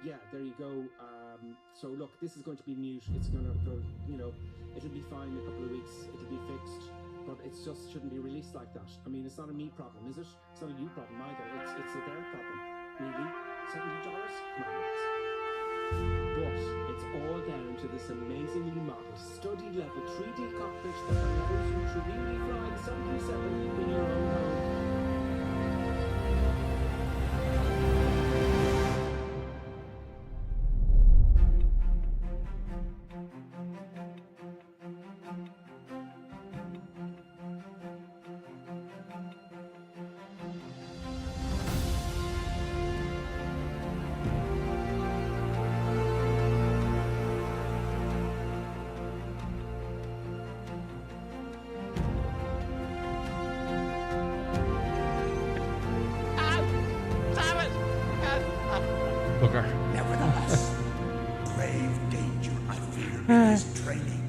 yeah, there you go. So look, this is going to be mute. It's going to go, you know, it'll be fine in a couple of weeks. It'll be fixed, but it just shouldn't be released like that. I mean, it's not a me problem, is it? It's not a you problem either. It's a their problem. Really? $70? Come on, lads. But it's all down to this amazingly modeled, study level 3D cockpit that allows you to really fly the 737 in your own home. Nevertheless, grave danger, I fear, in his training.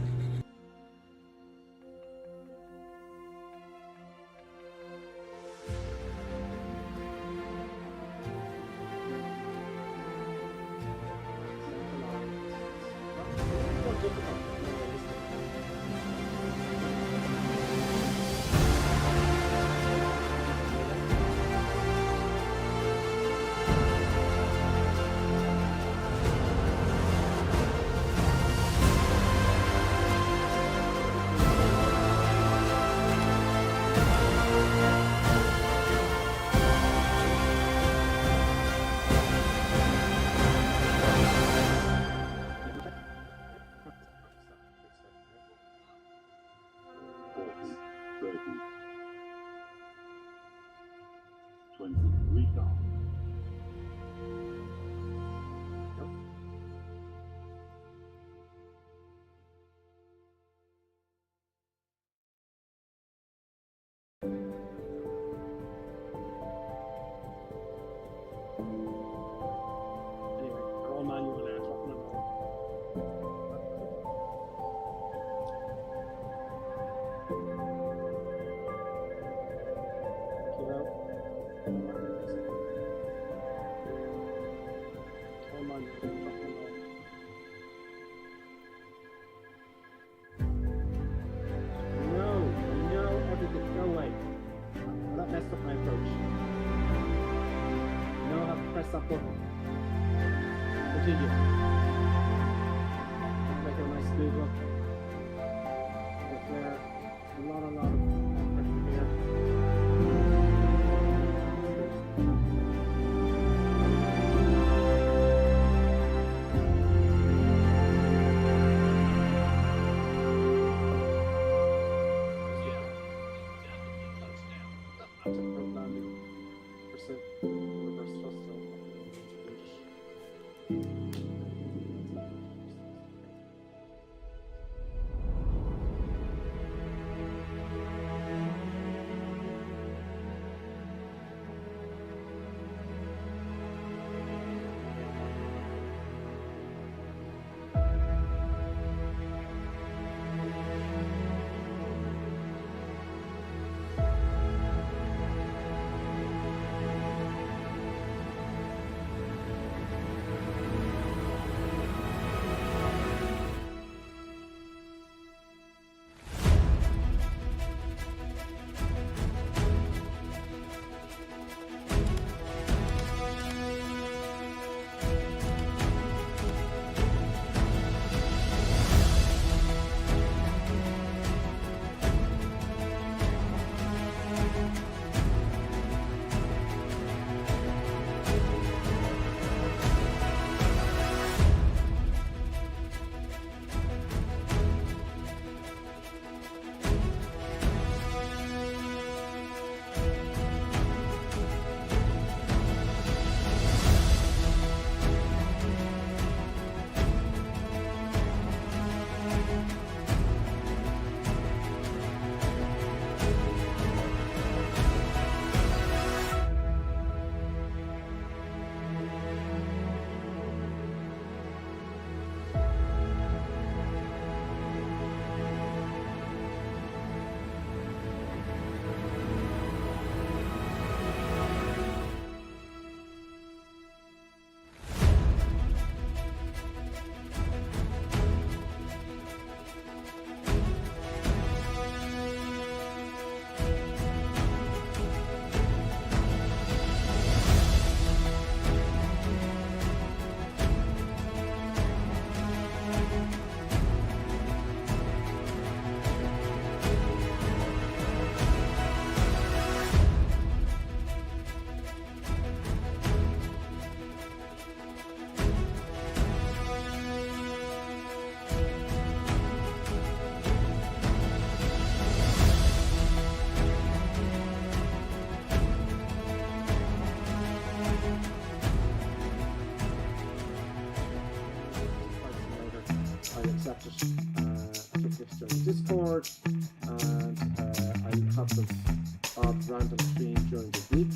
random stream during the week.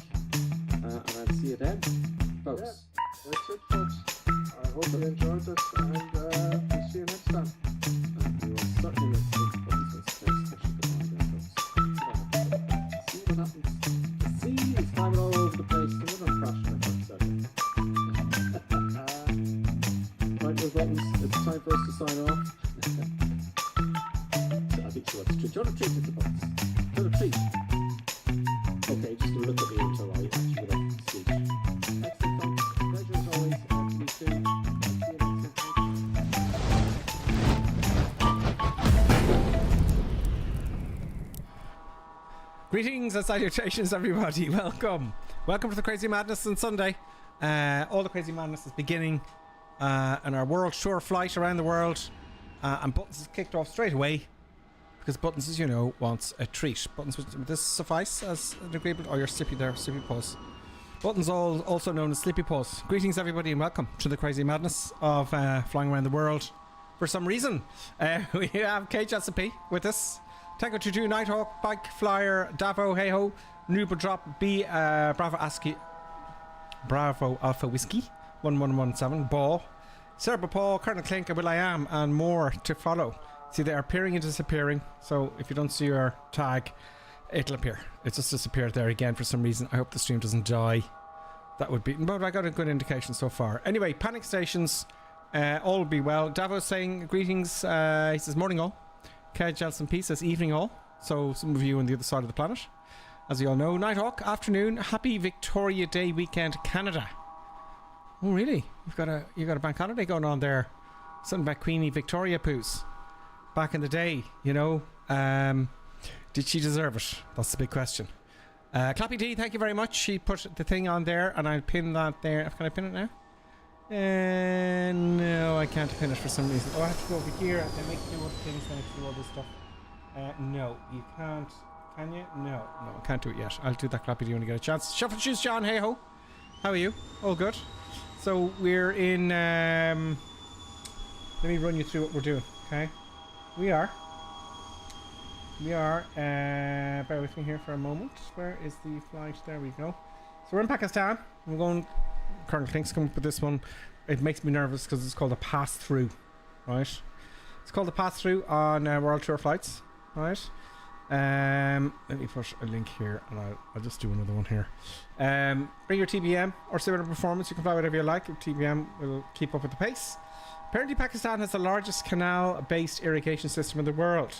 And I'll see you then, folks. Yeah, that's it, folks. I hope you enjoyed it, and we'll see you next time. And we will certainly make some buttons and special goodbye there, folks. See what happens. The sea is climbing all over the place. So we're not crashing it, folks. Right, those buttons. It's time for us to sign off. I think she wants to treat. Do you want to treat with the buttons? Do you want to treat? Okay, just look at me until I actually get off the stage. Excellent, folks. Pleasure as always. See you soon. See you next time. Greetings and salutations, everybody. Welcome to the Crazy Madness on Sunday. All the Crazy Madness is beginning on our world tour flight around the world, and Buttons is kicked off straight away because Buttons, as you know, wants a treat. Buttons, would this suffice as an agreement? Oh, you're Slippy there, Slippy Paws. Buttons, also known as Slippy Paws. Greetings, everybody, and welcome to the Crazy Madness of flying around the world. For some reason, we have KHSP with us. Tango 22, Nighthawk, Bike Flyer, Davo, Hey Ho, Nuba Drop, B, Bravo ASCII, Bravo Alpha Whiskey, 1117, Ball, Cerebral Paul, Colonel Clink, Will I Am, and more to follow. See, they are appearing and disappearing, so if you don't see your tag, it'll appear. It just disappeared there again for some reason. I hope the stream doesn't die. That would be, but I got a good indication so far. Anyway, panic stations, all will be well. Davo's saying greetings, he says morning all. Kedge Jelson P says evening all. So some of you on the other side of the planet, as you all know. Nighthawk, afternoon, happy Victoria Day weekend, Canada. Oh really? You got a bank holiday going on there. Something about Queenie Victoria poos. Back in the day, you know. Did she deserve it? That's the big question. Clappy D, thank you very much. She put the thing on there and I'll pin that there. Can I pin it now? No, I can't pin it for some reason. Oh, I have to go over here and make two other things and I have to do all this stuff. No, you can't. Can you? No, I can't do it yet. I'll do that, Clappy D, when you get a chance. Shuffle shoes, John. Hey ho. How are you? All good. So we're in. Let me run you through what we're doing. Okay. We are. Bear with me here for a moment. Where is the flight? There we go. So we're in Pakistan. I'm going. Colonel Clink's coming up with this one. It makes me nervous because it's called a pass-through, right? It's called a pass-through on World Tour flights, right? Let me put a link here and I'll just do another one here. Bring your TBM or similar performance. You can fly whatever you like. Your TBM will keep up with the pace. Apparently Pakistan has the largest canal-based irrigation system in the world.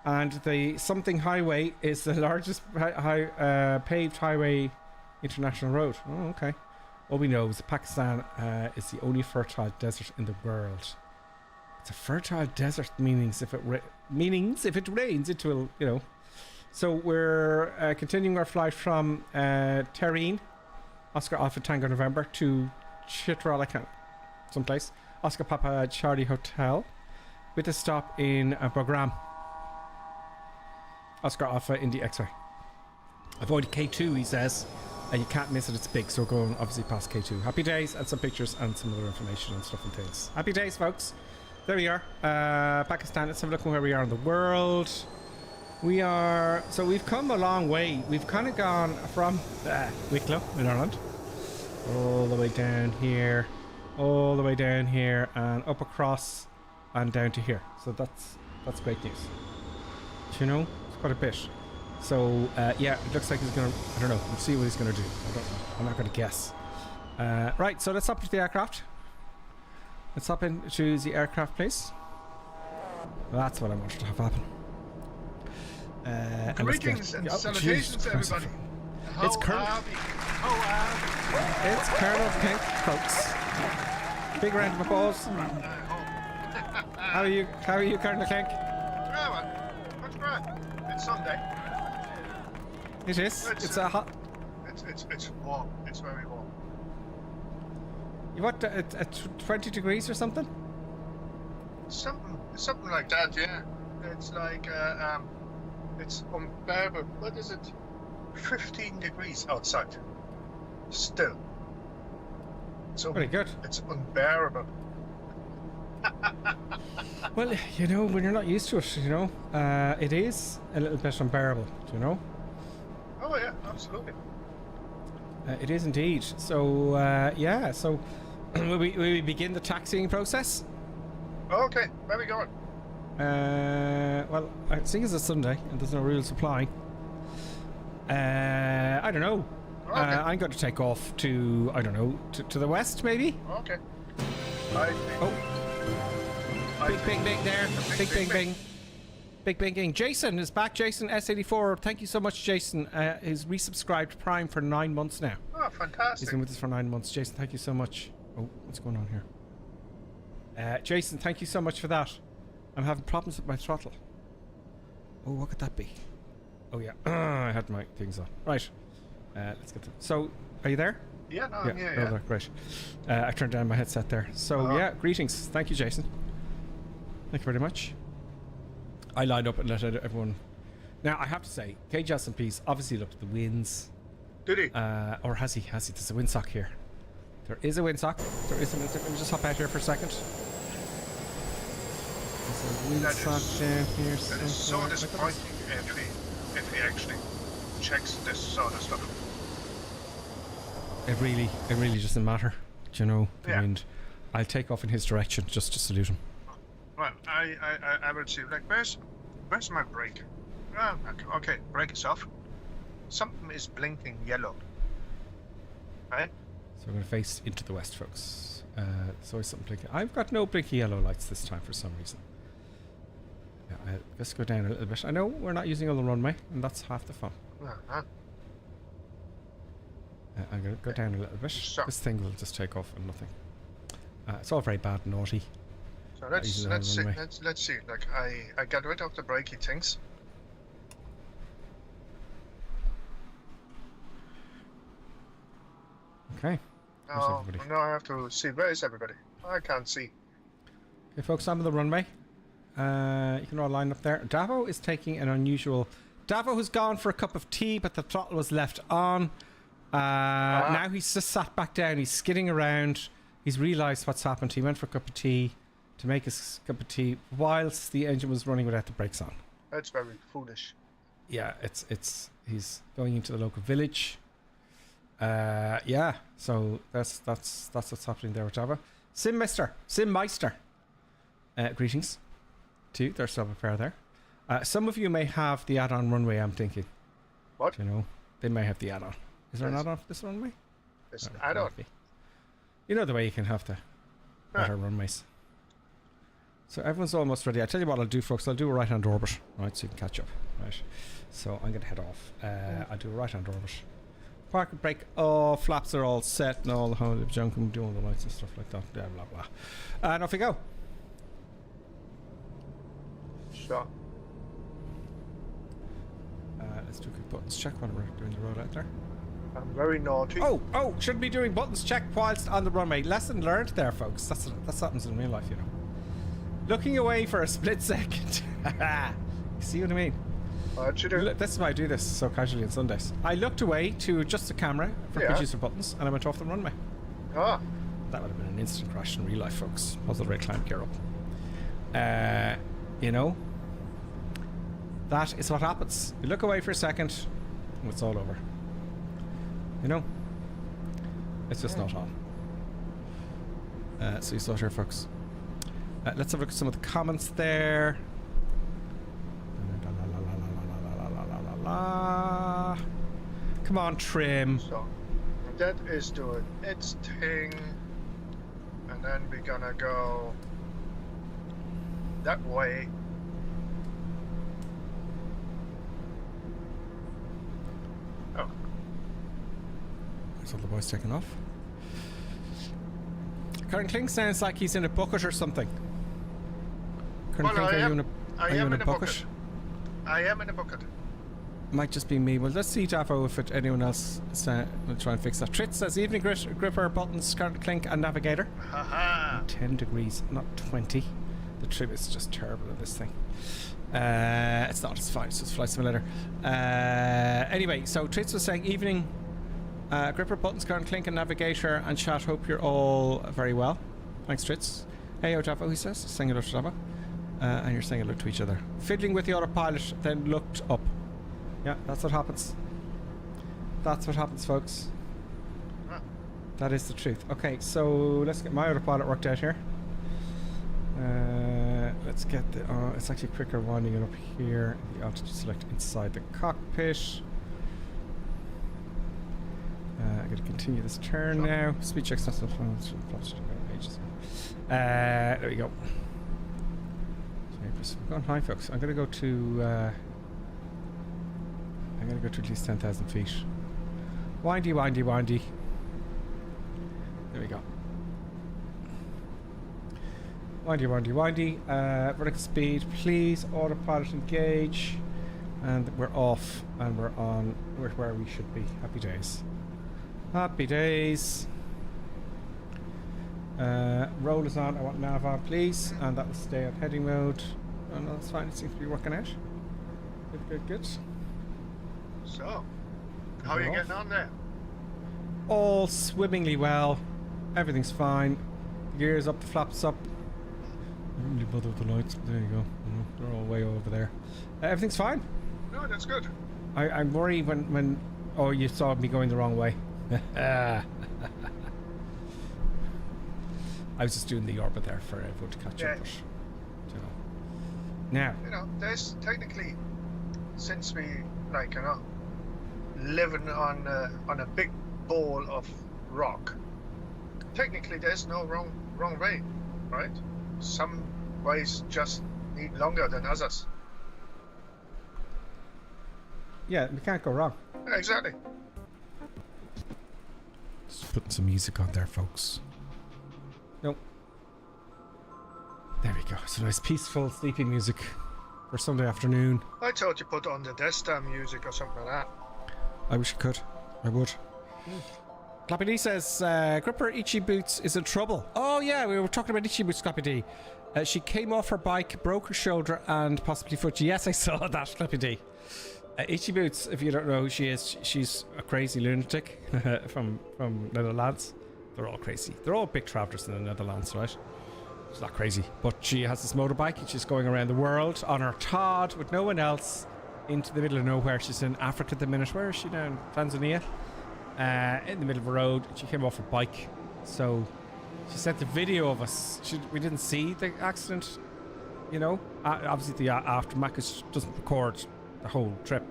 And the something highway is the largest paved highway international road. Oh, okay. All we know is that Pakistan is the only fertile desert in the world. It's a fertile desert, meanings if it rains, it will, you know. So we're continuing our flight from Tereen, Oscar Alpha Tango November, to Chitral, someplace. Oscar Papa Charlie Hotel, with a stop in Bagram. Oscar Alpha Indy X-ray. Avoid K2, he says. You can't miss it, it's big, so we're going obviously past K2. Happy days, and some pictures and some other information and stuff and things. Happy days, folks. There we are. Pakistan, let's have a look at where we are in the world. So we've come a long way. We've kind of gone from Wicklow in Ireland, all the way down here, and up across and down to here. So that's great news. Do you know? It's quite a bit. So yeah, it looks like he's gonna, I don't know, we'll see what he's gonna do. I don't know, I'm not gonna guess. Right, so let's hop into the aircraft. Let's hop into the aircraft, please. That's what I wanted to have happen. Greetings and salutations, everybody. It's Colonel. It's Colonel Pink, folks. Big round of applause. How are you, Colonel Pink? Yeah, well, that's great. It's Sunday. It is. It's a hot. It's warm. It's very warm. You what? At 20 degrees or something? Something like that. Yeah. It's like it's unbearable. What is it? 15 degrees outside. Still. So very good. It's unbearable. Well, you know, when you're not used to it, you know, it is a little bit unbearable. Do you know? Oh yeah, absolutely. It is indeed. So, yeah, so will we begin the taxiing process? Okay, where we going? Well, I think it's a Sunday and there's no real supply. I don't know. Okay. I'm going to take off to, I don't know, to the west maybe? Okay. I think. Oh, I big think- bing there. Big bing bing. Big bing bing. Jason is back. Jason S84. Thank you so much, Jason. He's resubscribed Prime for 9 months now. Oh, He's fantastic. been with us for 9 months. Jason, thank you so much. Oh, what's going on here? Jason, thank you so much for that. I'm having problems with my throttle. Oh, what could that be? Oh, yeah. I had my things on. Right. Let's get them. So, are you there? Yeah, no, Yeah, yeah, no, yeah. they're great. I turned down my headset there. So, Uh-huh. yeah, greetings. Thank you, Jason. Thank you very much. I lined up and let everyone... Now, I have to say, KJSMP's obviously looked at the winds. Did he? Or has he? Has he? There's a windsock here. There is a windsock. There is a windsock. Let me just hop out here for a second. There's a That windsock is- down here. That is so somewhere. disappointing if he actually checks this sort of stuff. It really doesn't matter. Do you know? The Yeah. wind. I'll take off in his direction just to salute him. Well, I would see, like, where's my brake? Oh, okay, brake is off. Something is blinking yellow. Right? So I'm going to face into the west, folks. There's always something blinking. I've got no blinky yellow lights this time for some reason. Yeah, let's go down a little bit. I know we're not using all the runway, and that's half the fun. Uh-huh. I'm going to go down a little bit. So- This thing will just take off and nothing. It's all very bad and naughty. So Using let's the see. runway. Let's see. Like I got rid of the brakey things. Okay. Where's Now, everybody? now I have to see where is everybody. I can't see. Okay, folks, I'm on the runway. You can all line up there. Davo is taking an unusual... Davo has gone for a cup of tea, but the throttle was left on. Now he's just sat back down. He's skidding around. He's realised what's happened. He went for a cup of tea to make his cup of tea whilst the engine was running without the brakes on. That's very foolish. Yeah, he's going into the local village. Yeah, so that's what's happening there with Java. Simmeister. Greetings to you. There's still a pair there. Some of you may have the add-on runway, I'm thinking. What? You know, they may have the add-on. Is there an Yes. add-on for this runway? It's Oh, I there don't. might be. You know the way you can have the better runways. So everyone's almost ready. I tell you what I'll do, folks. I'll do a right-hand orbit, right, so you can catch up, right? So I'm gonna head off. I'll do a right-hand orbit. Park and brake. Oh, flaps are all set and all the whole junk. I'm doing all the lights and stuff like that. Blah blah blah. And off we go. Sure. Let's do a quick buttons check while we're doing the road out there. I'm very naughty. Oh! Shouldn't be doing buttons check whilst on the runway. Lesson learned there, folks. That's happens in real life, you know. Looking away for a split second. See what I mean? What'd you do? Look, this is why I do this so casually on Sundays. I looked away to adjust the camera for Yeah. producer buttons, and I went off the runway. Ah, That would have been an instant crash in real life, folks. Puzzle rate climb gear up. You know, that is what happens. You look away for a second, and it's all over. You know, it's just not on. So you saw it here, folks. Let's have a look at some of the comments there. Come on, trim. so that is doing its thing, and then we're gonna go that way. Oh, There's all the boys taking off. Karen Kling sounds like he's in a bucket or something. Karen Well, Kling, I are am- you I in am a in a bucket? bucket. I am in a bucket. Might just be me. Well, let's see, Davo, if anyone else will try and fix that. Trit says evening gripper, buttons, current clink, and navigator. Haha. 10 degrees, not 20. The trim is just terrible in this thing. It's not, it's fine, it's just Flight Simulator. Anyway, so Trits was saying evening gripper, buttons, current clink, and navigator, and chat. Hope you're all very well. Thanks, Trits. Hey, Davo, he says. Saying hello to Davo. And you're saying hello to each other. Fiddling with the autopilot, then looked up. Yeah, that's what happens. That's what happens, folks. Ah. That is the truth. Okay, so let's get my autopilot worked out here. Let's get the... it's actually quicker winding it up here. The altitude select inside the cockpit. I'm going to continue this turn now. Speed check's not so fun. There we go. We're going high, folks. I'm going to go to... I'm going to go to at least 10,000 feet. Windy, windy, windy. There we go. Windy, windy, windy. Vertical speed, please. Autopilot engage. And we're off. And we're on. We're where we should be. Happy days. Happy days. Roll is on. I want nav on, please. And that will stay on heading mode. Oh, no, that's fine. It seems to be working out. Good, good, good. So, how are you getting on there? All swimmingly well. Everything's fine. Gears up, the flaps up. I don't really bother with the lights. There you go. They're all way over there. Everything's fine. No, that's good. I'm worried when oh, you saw me going the wrong way. I was just doing the orbit there for everyone to catch up. But, you know. Now, you know, there's technically, since we living on a big ball of rock, technically there's no wrong way, right? Some ways just need longer than others. yeah, we can't go wrong. Yeah, exactly. Just putting some music on there, folks. Nope. There we go. It's a nice peaceful sleeping music for Sunday afternoon. I thought you put on the Desta music or something like that. I wish I could. I would. Clappy D says, Gripper Itchy Boots is in trouble. Oh yeah, we were talking about Itchy Boots, Clappy D. She came off her bike, broke her shoulder and possibly foot. Yes, I saw that, Clappy D. Itchy Boots, if you don't know who she is, she's a crazy lunatic from Netherlands. They're all crazy. They're all big travellers in the Netherlands, right? She's not crazy. But she has this motorbike and she's going around the world on her Todd with no one else into the middle of nowhere. She's in Africa at the minute. Where is she now? In Tanzania? In the middle of a road. She came off her bike. So she sent a video of us. We didn't see the accident, you know. Obviously the aftermath doesn't record the whole trip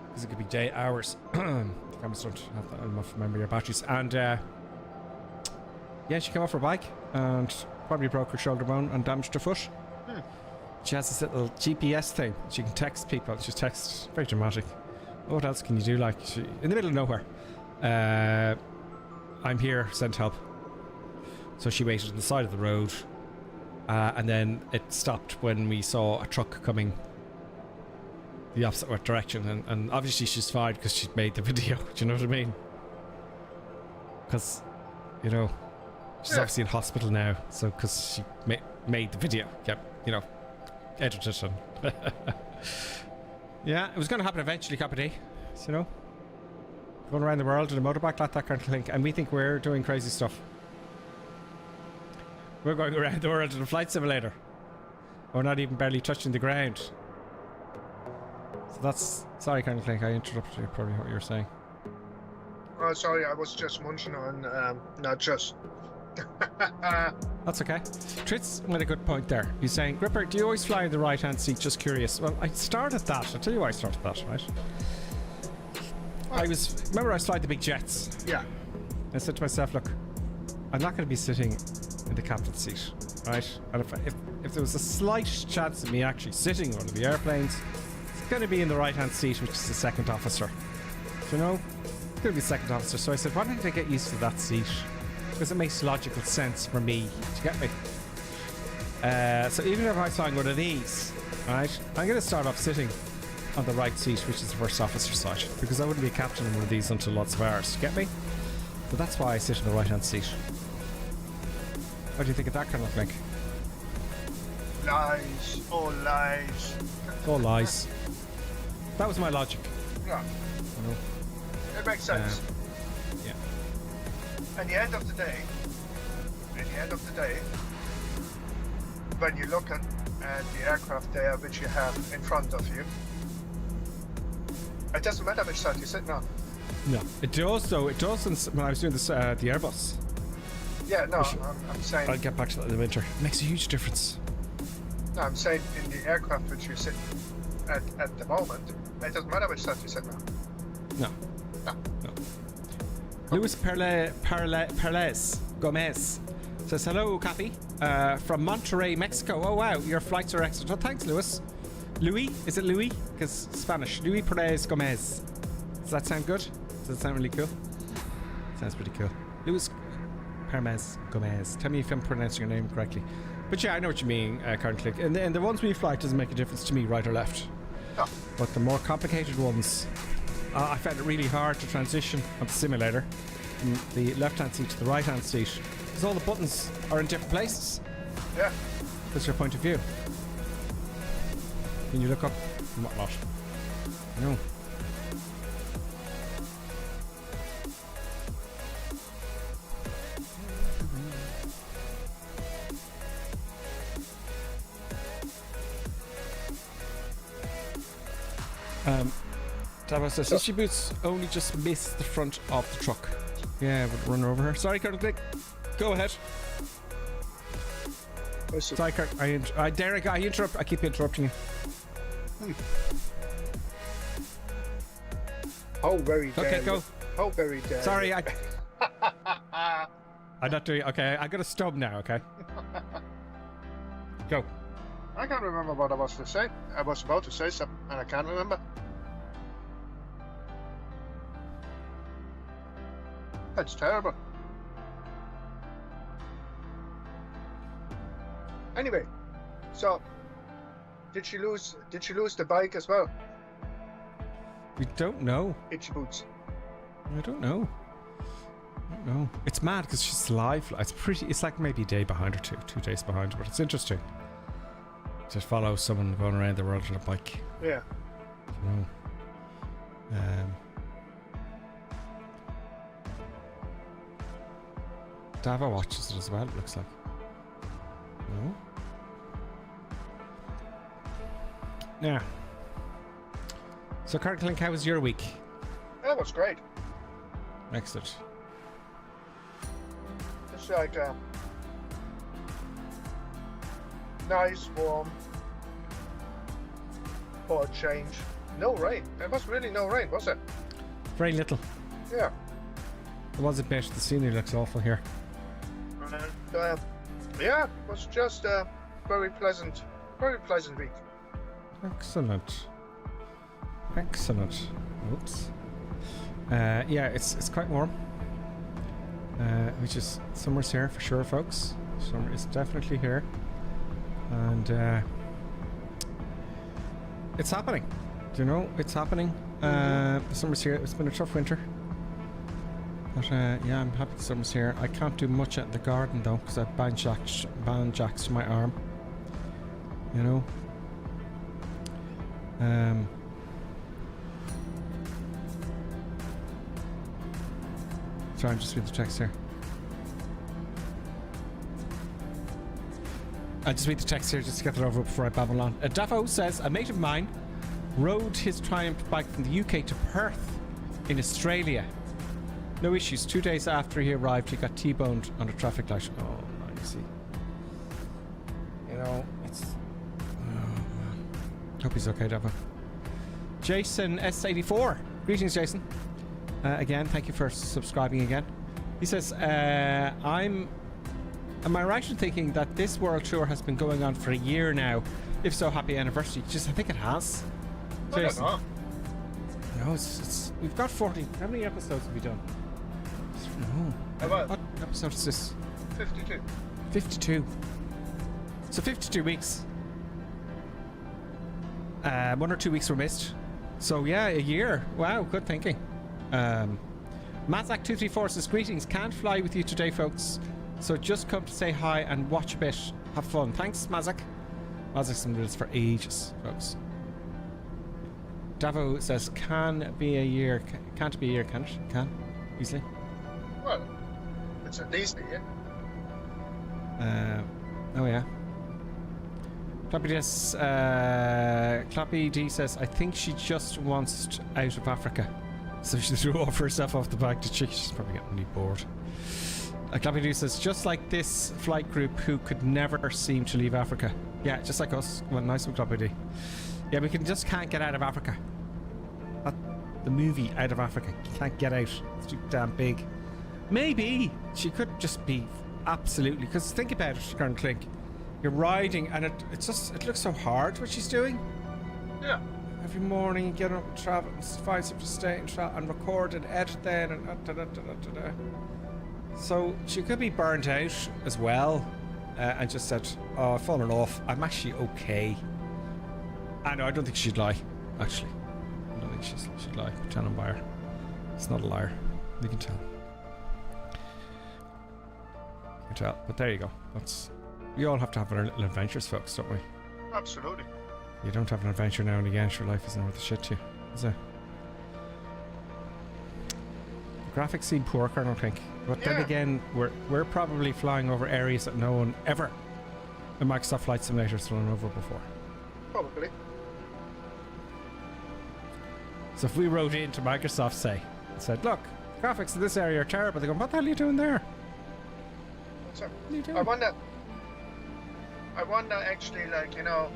because it could be day hours. The cameras don't have enough memory or batteries. And yeah, she came off her bike and probably broke her shoulder bone and damaged her foot. She has this little GPS thing. She can text people. She texts. Very dramatic. What else can you do? Like, in the middle of nowhere. I'm here, send help. So she waited on the side of the road. And then it stopped when we saw a truck coming the opposite direction. And obviously she's fine because she'd made the video. Do you know what I mean? Because, you know, she's obviously in hospital now. So, because she made the video. Yep, you know. Edited and yeah, it was going to happen eventually, Capity. You know, going around the world in a motorbike like that kind of thing, and we think we're doing crazy stuff. We're going around the world in a flight simulator. We're not even barely touching the ground. So that's sorry, kind of thing. I interrupted you. Probably what you were saying. Oh, sorry, I was just munching on not just. That's okay. Tritz made a good point there. He's saying, Gripper, do you always fly in the right hand seat? Just curious. Well, I started that. I'll tell you why I started that, right? Remember I was flying the big jets. Yeah. I said to myself, look, I'm not going to be sitting in the captain's seat, right? And if there was a slight chance of me actually sitting in one of the airplanes, it's going to be in the right hand seat, which is the second officer. You know? It's going to be the second officer. So I said, why don't I get used to that seat? Because it makes logical sense for me. Do you get me? So even if I'm flying one of these, right, I'm going to start off sitting on the right seat, which is the first officer side, because I wouldn't be a captain in one of these until lots of hours. Do you get me? So that's why I sit in the right hand seat. What do you think of that kind of thing? Lies. All lies. All lies. That was my logic. Yeah. You know? It makes sense. Yeah. At the end of the day, when you're looking at the aircraft there which you have in front of you, it doesn't matter which side you're sitting on. No, it does though. It does. When I was doing this, the Airbus. Yeah, no, I'm saying. I'll get back to that in the winter. It makes a huge difference. No, I'm saying in the aircraft which you sit at the moment, it doesn't matter which side you sit now. No. No. Luis Perles Gomez says, hello, Cappy, from Monterrey, Mexico. Oh, wow, your flights are excellent. Oh, thanks, Luis. Louis? Is it Louis? Because Spanish. Luis Perez Gomez. Does that sound good? Does that sound really cool? Sounds pretty cool. Luis Perez Gomez. Tell me if I'm pronouncing your name correctly. But yeah, I know what you mean, currently. And the ones we fly doesn't make a difference to me, right or left. No. But the more complicated ones, I found it really hard to transition on the simulator from the left-hand seat to the right-hand seat because all the buttons are in different places. Yeah. That's your point of view. When you look up and whatnot. No. Davo says, Sushi Boots only just missed the front of the truck. Yeah, would run over her. Sorry, Colonel Click. Go ahead. Sorry, Kirk. Derek, I keep interrupting you. How very dare Okay, go. you. How very dare Sorry, you. I'm not doing. Okay, I got a stub now. Okay. Go. I can't remember what I was to say. I was about to say something, and I can't remember. That's terrible. Anyway, so did she lose the bike as well? We don't know. Itchy boots. I don't know. It's mad because she's live. It's like maybe a day behind or 2 days behind, but it's interesting to follow someone going around the world on a bike. Yeah. You know. Davo watches it as well, it looks like. No? Yeah. So, Kirkland, how was your week? That was great. Excellent. It's like nice, warm, for a change. No rain. There was really no rain, was it? Very little. Yeah. There was a bit. The scenery looks awful here. And, yeah, it was just a very pleasant week. Excellent. Oops. Yeah, it's quite warm. Which is summer's here for sure, folks. Summer is definitely here, and it's happening. Do you know? It's happening. Summer's here. It's been a tough winter, but yeah, I'm happy the summer's here. I can't do much at the garden though because I've band jacks to my arm. You know. Sorry, I'm just reading the text here. I just read the text here just to get it over before I babble on. Davo says, a mate of mine rode his Triumph bike from the UK to Perth in Australia. No issues. 2 days after he arrived, he got T-boned on a traffic light. Oh, I see. You know, it's... Oh, man. Hope he's okay, Davo. Jason S84. Greetings, Jason. Again, thank you for subscribing again. He says, am I right in thinking that this world tour has been going on for a year now? If so, happy anniversary. Just, I think it has. Jason. I don't know. No, it's we've got 40. How many episodes have we done? No. What episode is this? 52. 52. So 52 weeks. 1 or 2 weeks were missed. So yeah, a year. Wow, good thinking. Mazak234 says, greetings, can't fly with you today, folks, so just come to say hi and watch a bit. Have fun. Thanks, Mazak. Mazak's been with us for ages, folks. Davo says, can't be a year, can it? Can? Easily. Well, it's at least a year. Oh yeah. Clappy D says, I think she just wants out of Africa. So she threw herself off the back to chick. She's probably getting really bored. Clappy Doo says, just like this flight group who could never seem to leave Africa. Yeah, just like us. Well, nice one, Clappy Doo. Yeah, we can't get out of Africa. The movie Out of Africa. You can't get out. It's too damn big. Maybe she could just be absolutely. Because think about it, Karen Clink. You're riding, and it looks so hard what she's doing. Yeah. Every morning, you get up and travel, and find something to stay and travel and record and edit then, and So she could be burnt out as well, and just said, "Oh, I've fallen off. I'm actually okay." I know. I don't think she'd lie. Actually, I don't think she'd lie. Pretend by her. It's not a liar. You can tell. You can tell. But there you go. We all have to have our little adventures, folks, don't we? Absolutely. You don't have an adventure now and again, sure, life isn't worth the shit to you, is it? The graphics seem poor, I don't think. But then again, we're probably flying over areas that no one ever in Microsoft Flight Simulator has flown over before. Probably. So if we wrote into Microsoft, say, and said, look, graphics in this area are terrible, they go, what the hell are you doing there? What's up? What are you doing? I wonder actually, like, you know,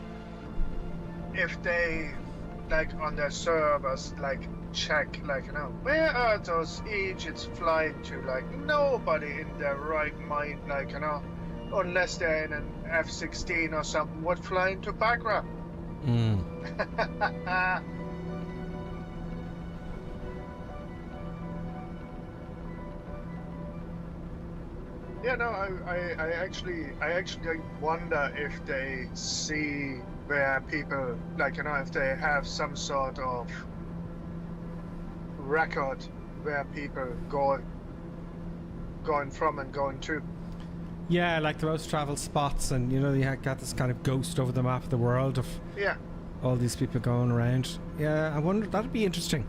if they, like, on their servers, like, check, like, you know, where are those agents flying to? Like, nobody in their right mind, like, you know, unless they're in an F-16 or something, would fly into Bagram. Yeah, no, I actually wonder if they see where people, like, you know, if they have some sort of record where people going from and going to. Yeah, like the most traveled spots, and you know, you got this kind of ghost over the map of the world of all these people going around. Yeah, I wonder, that'd be interesting.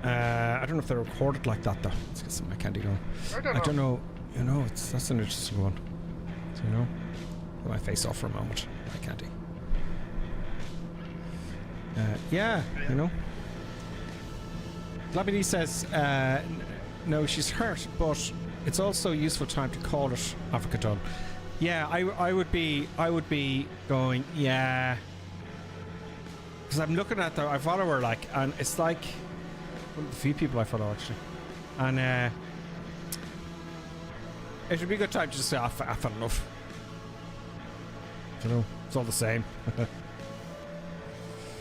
I don't know if they're recorded like that though. Let's get some of my candy going. I don't know. You know, that's an interesting one. So, you know, put my face off for a moment. My candy. Yeah, you know. Labby says, no, she's hurt, but it's also a useful time to call it Africa done. Yeah, I would be going, yeah. Because I'm looking at I follow her, like, and it's like one of the few people I follow, actually. And, it would be a good time to just say, I've had enough. You know, it's all the same.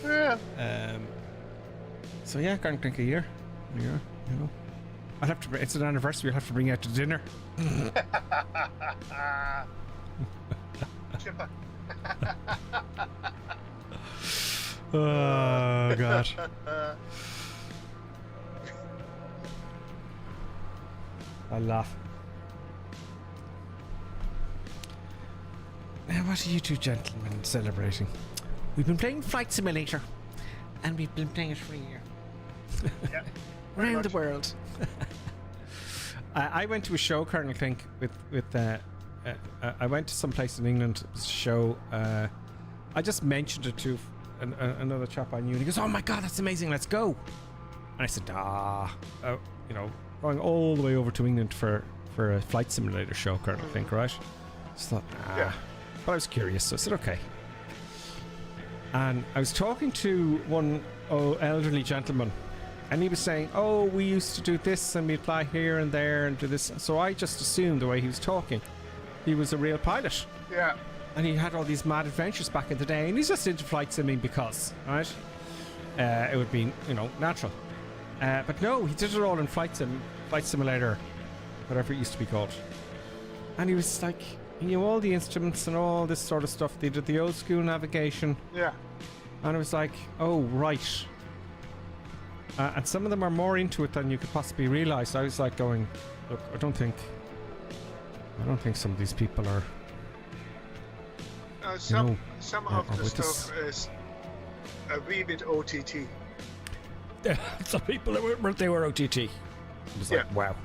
Yeah. So yeah, can't think a year. Yeah, you know. I'll have to. It's an anniversary. I'll have to bring you out to dinner. Chipper. Oh God. I laugh. Now, what are you two gentlemen celebrating? We've been playing Flight Simulator, and we've been playing it for a year. Yeah. Around the world. I went to a show, Colonel Clink, I went to some place in England. It was a show. I just mentioned it to another chap I knew, and he goes, "Oh my God, that's amazing! Let's go!" And I said, you know, going all the way over to England for a Flight Simulator show, Colonel Clink, right? Just thought, Yeah. But I was curious, so I said, okay. And I was talking to one elderly gentleman, and he was saying, oh, we used to do this, and we'd fly here and there and do this. So I just assumed the way he was talking, he was a real pilot. Yeah. And he had all these mad adventures back in the day, and he's just into flight simming because, right? It would be, you know, natural. But no, he did it all in Flight Simulator, whatever it used to be called. And he was like, he knew all the instruments and all this sort of stuff. They did the old school navigation. Yeah. And I was like, oh, right. And some of them are more into it than you could possibly realize. I was like going, look, I don't think some of these people are. Some of the stuff is a wee bit OTT. Some people they were OTT. It was like, wow.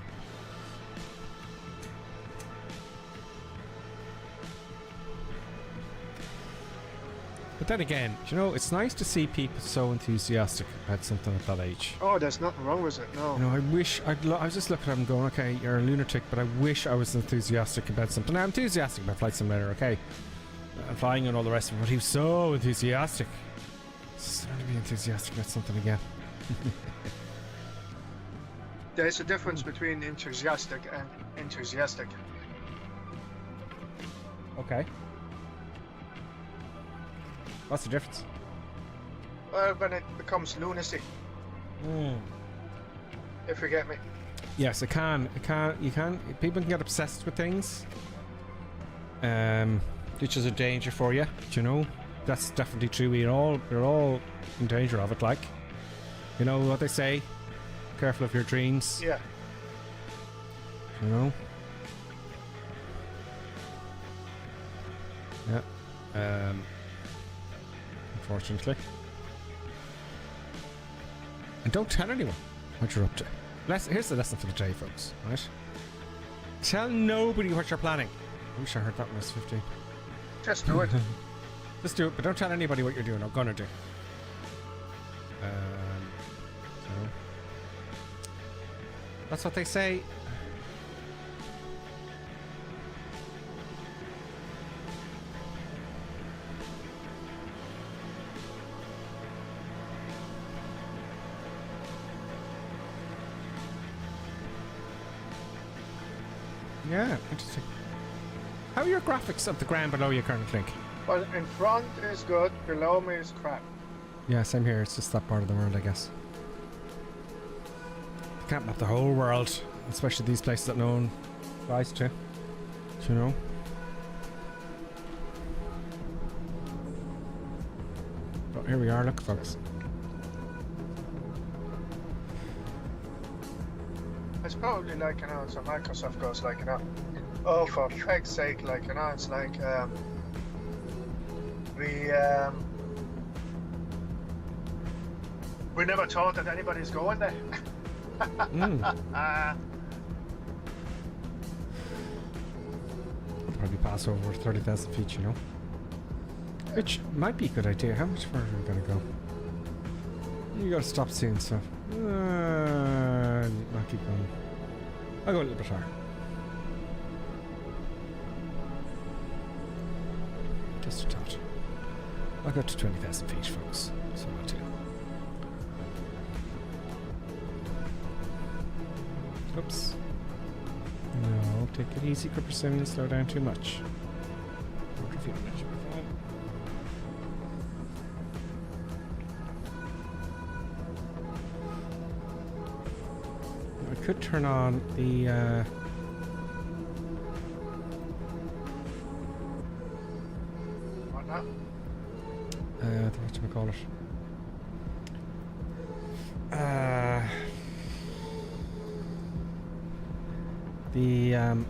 But then again, you know, it's nice to see people so enthusiastic about something at that age. Oh, there's nothing wrong with it, no. You know, I wish I was just looking at him going, okay, you're a lunatic, but I wish I was enthusiastic about something. I'm enthusiastic about Flight Simulator, okay, and flying and all the rest of it, but he was so enthusiastic. Starting to be enthusiastic about something again. There's a difference between enthusiastic and enthusiastic. Okay. What's the difference? Well, when it becomes lunacy, if you get me. Yes, it can. People can get obsessed with things, which is a danger for you. Do you know? That's definitely true. We're all in danger of it. Like, you know what they say: careful of your dreams. Yeah. You know. Yeah. Unfortunately. And don't tell anyone what you're up to. Here's the lesson for the day, folks. Right? Tell nobody what you're planning. I wish I heard that when I was 15. Just do it. Just do it, but don't tell anybody what you're doing or gonna do. So that's what they say. Yeah, interesting. How are your graphics of the ground below you currently? Well, in front is good, below me is crap. Yeah, same here. It's just that part of the world, I guess. You can't map the whole world, especially these places that no one flies to. You know? But here we are, look, folks. It's probably like, you know, so Microsoft goes like, you know, oh, for feck's sake, like, you know, it's like, we never thought that anybody's going there. Probably pass over 30,000 feet, you know? Which might be a good idea. How much further are we gonna go? You gotta stop seeing stuff. Not keep going. I'll go a little bit higher. Just a touch. I'll go to 20,000 feet, folks. So I'll do. Oops. No, take it easy, Cooper Simmons. Slow down too much. 40 feet a minute should be fine. I could turn on the What now? whatchamacallit?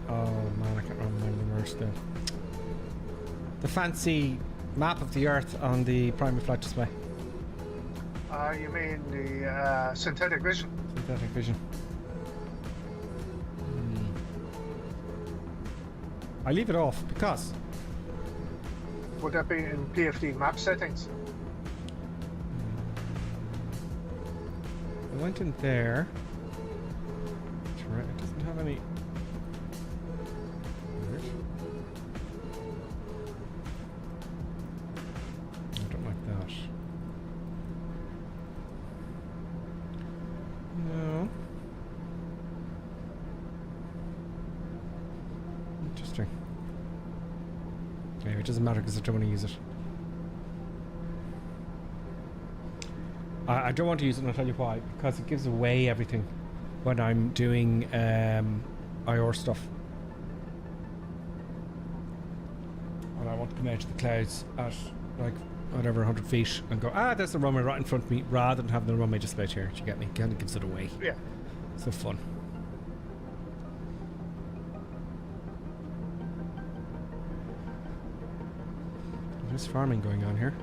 Oh man, I can't remember the words there. The fancy map of the Earth on the primary flight display. You mean the synthetic vision? Synthetic vision. I leave it off because Would that be in PFD map settings? I went in there. It doesn't have any. Weird. I don't like that. No. Interesting. Anyway, it doesn't matter because I don't want to use it. I don't want to use it, and I'll tell you why. Because it gives away everything when I'm doing IR stuff. And I want to come out to the clouds at like whatever 100 feet and go, there's the runway right in front of me, rather than having the runway displayed here. Do you get me? Kind of gives it away. Yeah. So fun. There's farming going on here.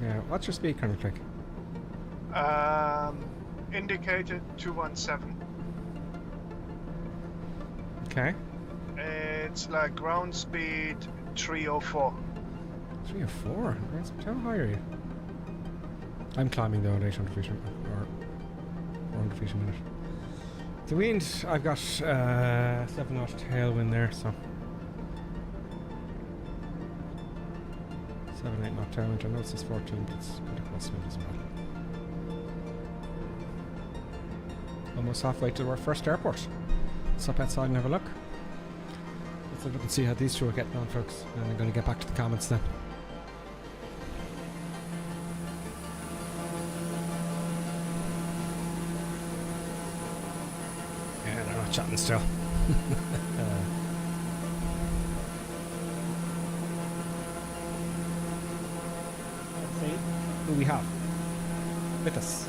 Yeah, what's your speed current click? Indicated 217. Okay. It's like ground speed 304. 3 or 4. How high are you? I'm climbing though at 800 feet or 400 feet a minute. The wind, I've got 7 knot tailwind there, so 7, 8 knot tailwind. I know it says 14, but it's kind of crosswind as well. Almost halfway to our first airport. Let's up outside and have a look. Let's have a look and see how these two are getting on, folks. And I'm going to get back to the comments then. Yeah, they're not chatting still. Let's see who we have with us.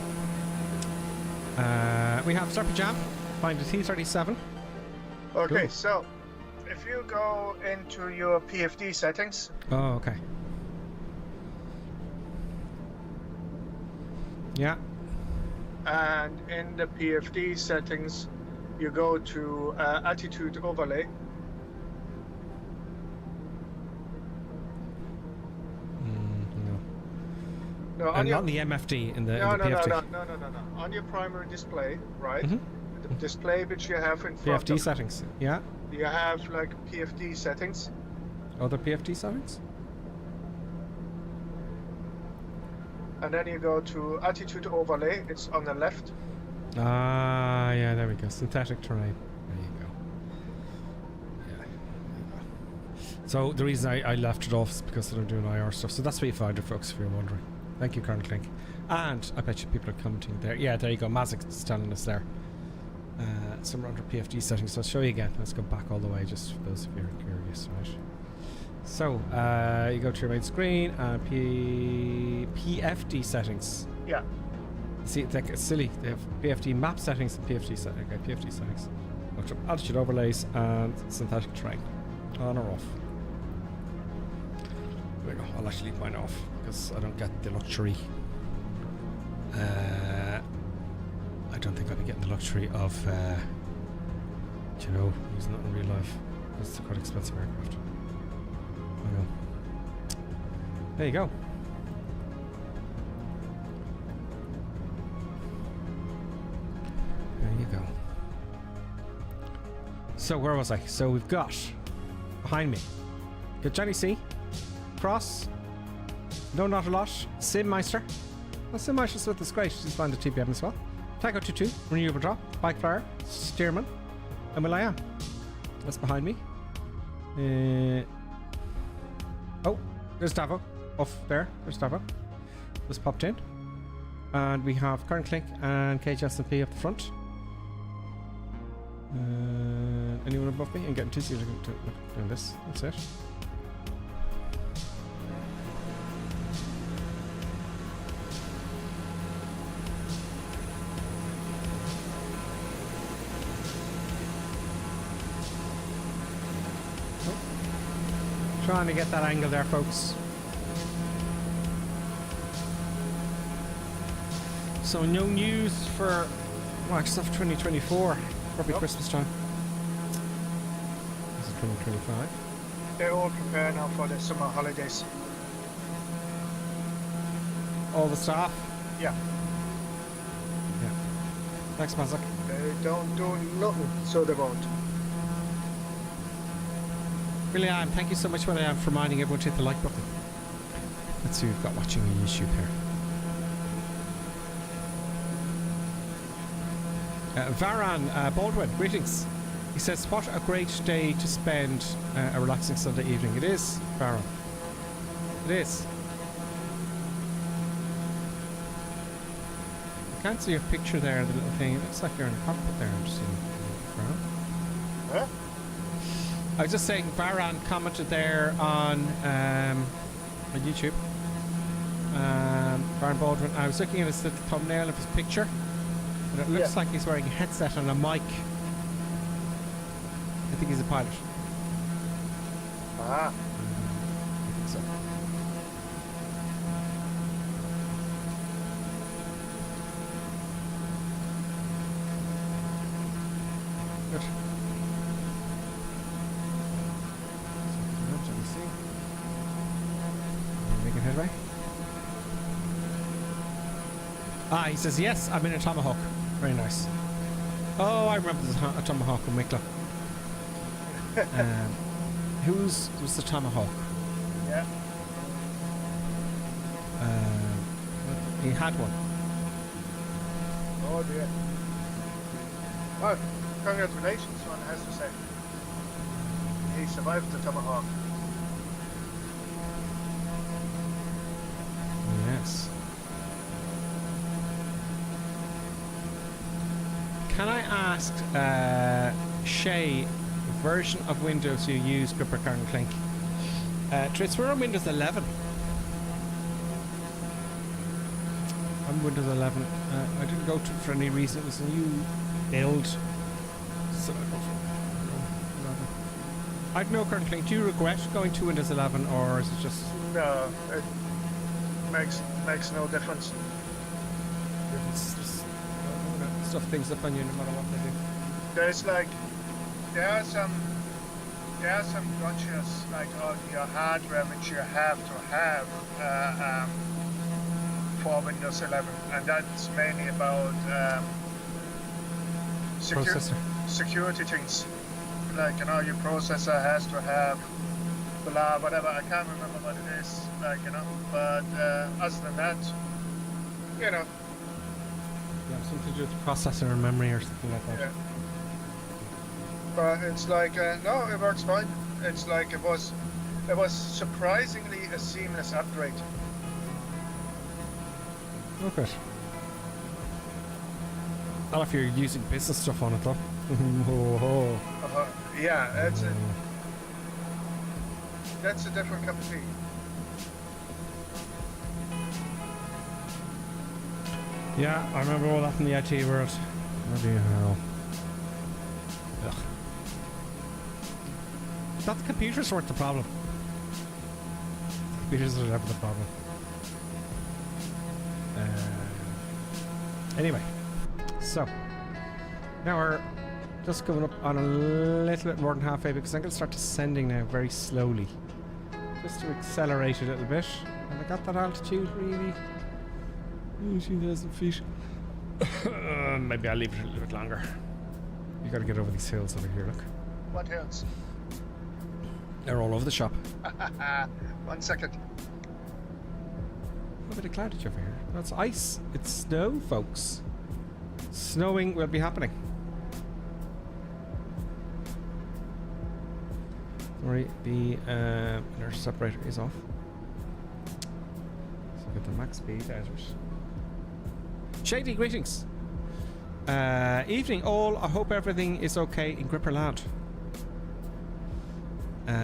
We have Slurpy Jam, flying the T-37. Okay, Cool. so if you go into your PFD settings, Oh, okay. Yeah. and in the PFD settings, you go to attitude overlay. No. No, And your, not in the MFD, in the, no, in the PFD. no. On your primary display, right? Mhm. The display which you have in front PFD of settings. Yeah. you have like PFD settings. Other PFD settings? And then you go to attitude overlay, it's on the left. Ah, yeah, there we go. Synthetic terrain. There you go. Yeah. There you go. So the reason I left it off is because I'm doing IR stuff. So that's what you find it, folks, if you're wondering. Thank you, Colonel Klink. And I bet you people are commenting there. Yeah, there you go. Mazik is telling us there. Somewhere under PFD settings. So I'll show you again. Let's go back all the way, just for those of you who are curious, right? So you go to your main screen and PFD settings. Yeah. See, it's silly. They have PFD map settings and PFD settings. Okay, PFD settings. Go to altitude overlays and synthetic terrain. On or off. There we go. I'll actually leave mine off because I don't get the luxury. I don't think I'll be getting the luxury of, you know, using that in real life. It's a quite expensive aircraft. I know. There you go. There you go. So where was I? So we've got behind me, got Johnny C, Cross, no, not a lot, Simmeister. Well, Simmeister's with us, great. She's flying the TPM as well. Taco 22, renewable drop, bike flyer, Steerman, and Will.i.am. That's behind me. Oh, there's Davo off there. There's Davo. Just popped in. And we have Current Clink and KHS&P up the front. Anyone above me? I'm getting too serious doing this. That's it. Trying to get that angle there, folks. So no news for stuff 2024. Probably Nope. Christmas time. This is 2025. They all prepare now for the summer holidays. All the staff. Yeah. Yeah. Thanks, Mazak. They don't do nothing, so they won't. Will.i.am, thank you so much, Will.i.am, for reminding everyone to hit the like button. Let's see who we've got watching on YouTube here. Varan Baldwin, greetings. He says, what a great day to spend a relaxing Sunday evening. It is, Varan. It is. I can't see your picture there, the little thing. It looks like you're in a cockpit there. I'm just seeing Varan. Huh? I was just saying, Varan commented there on YouTube. Varan Baldwin. I was looking at his little thumbnail of his picture, and it looks like he's wearing a headset and a mic. I think he's a pilot. Ah. I think so. Good. Ah, he says, yes, I'm in a Tomahawk. Very nice. Oh, I remember the Tomahawk in Wicklow. Whose was the Tomahawk? Yeah. He had one. Oh dear. Well, congratulations, one has to say. He survived the Tomahawk. Yes. Can I ask Shay, the version of Windows you use, Gripper Karen Clink? Tris, we're on Windows 11. On Windows 11. I didn't go to it for any reason. It was a new build. So I don't know, Karen Clink. Do you regret going to Windows 11, or is it just... No, it makes no difference. It's just stuff things up on you no matter what they do. There are some gotchas like on your hardware which you have to have for Windows 11, and that's mainly about security things. Like, you know, your processor has to have blah, whatever. I can't remember what it is, like, you know, but other than that, you know. Yeah, something to do with processor or memory or something like that. Yeah. But it's like, no, it works fine. It's like it was surprisingly a seamless upgrade. Okay. Not if you're using business stuff on it though. Yeah, that's a different cup of tea. Yeah, I remember all that in the IT world. Bloody hell. Ugh. Not the computers weren't the problem. The computers are never the problem. Anyway, so now we're just coming up on a little bit more than halfway because I'm going to start descending now very slowly, just to accelerate a little bit. And I got that altitude really. 18,000 feet. Maybe I'll leave it a little bit longer. You got to get over these hills over here. Look. What hills? They're all over the shop. 1 second. A bit of cloudage over here. That's ice. It's snow, folks. Snowing will be happening. Sorry, the inner separator is off. So get the max speed out of it. Shady, greetings. Evening all. I hope everything is okay in Gripperland.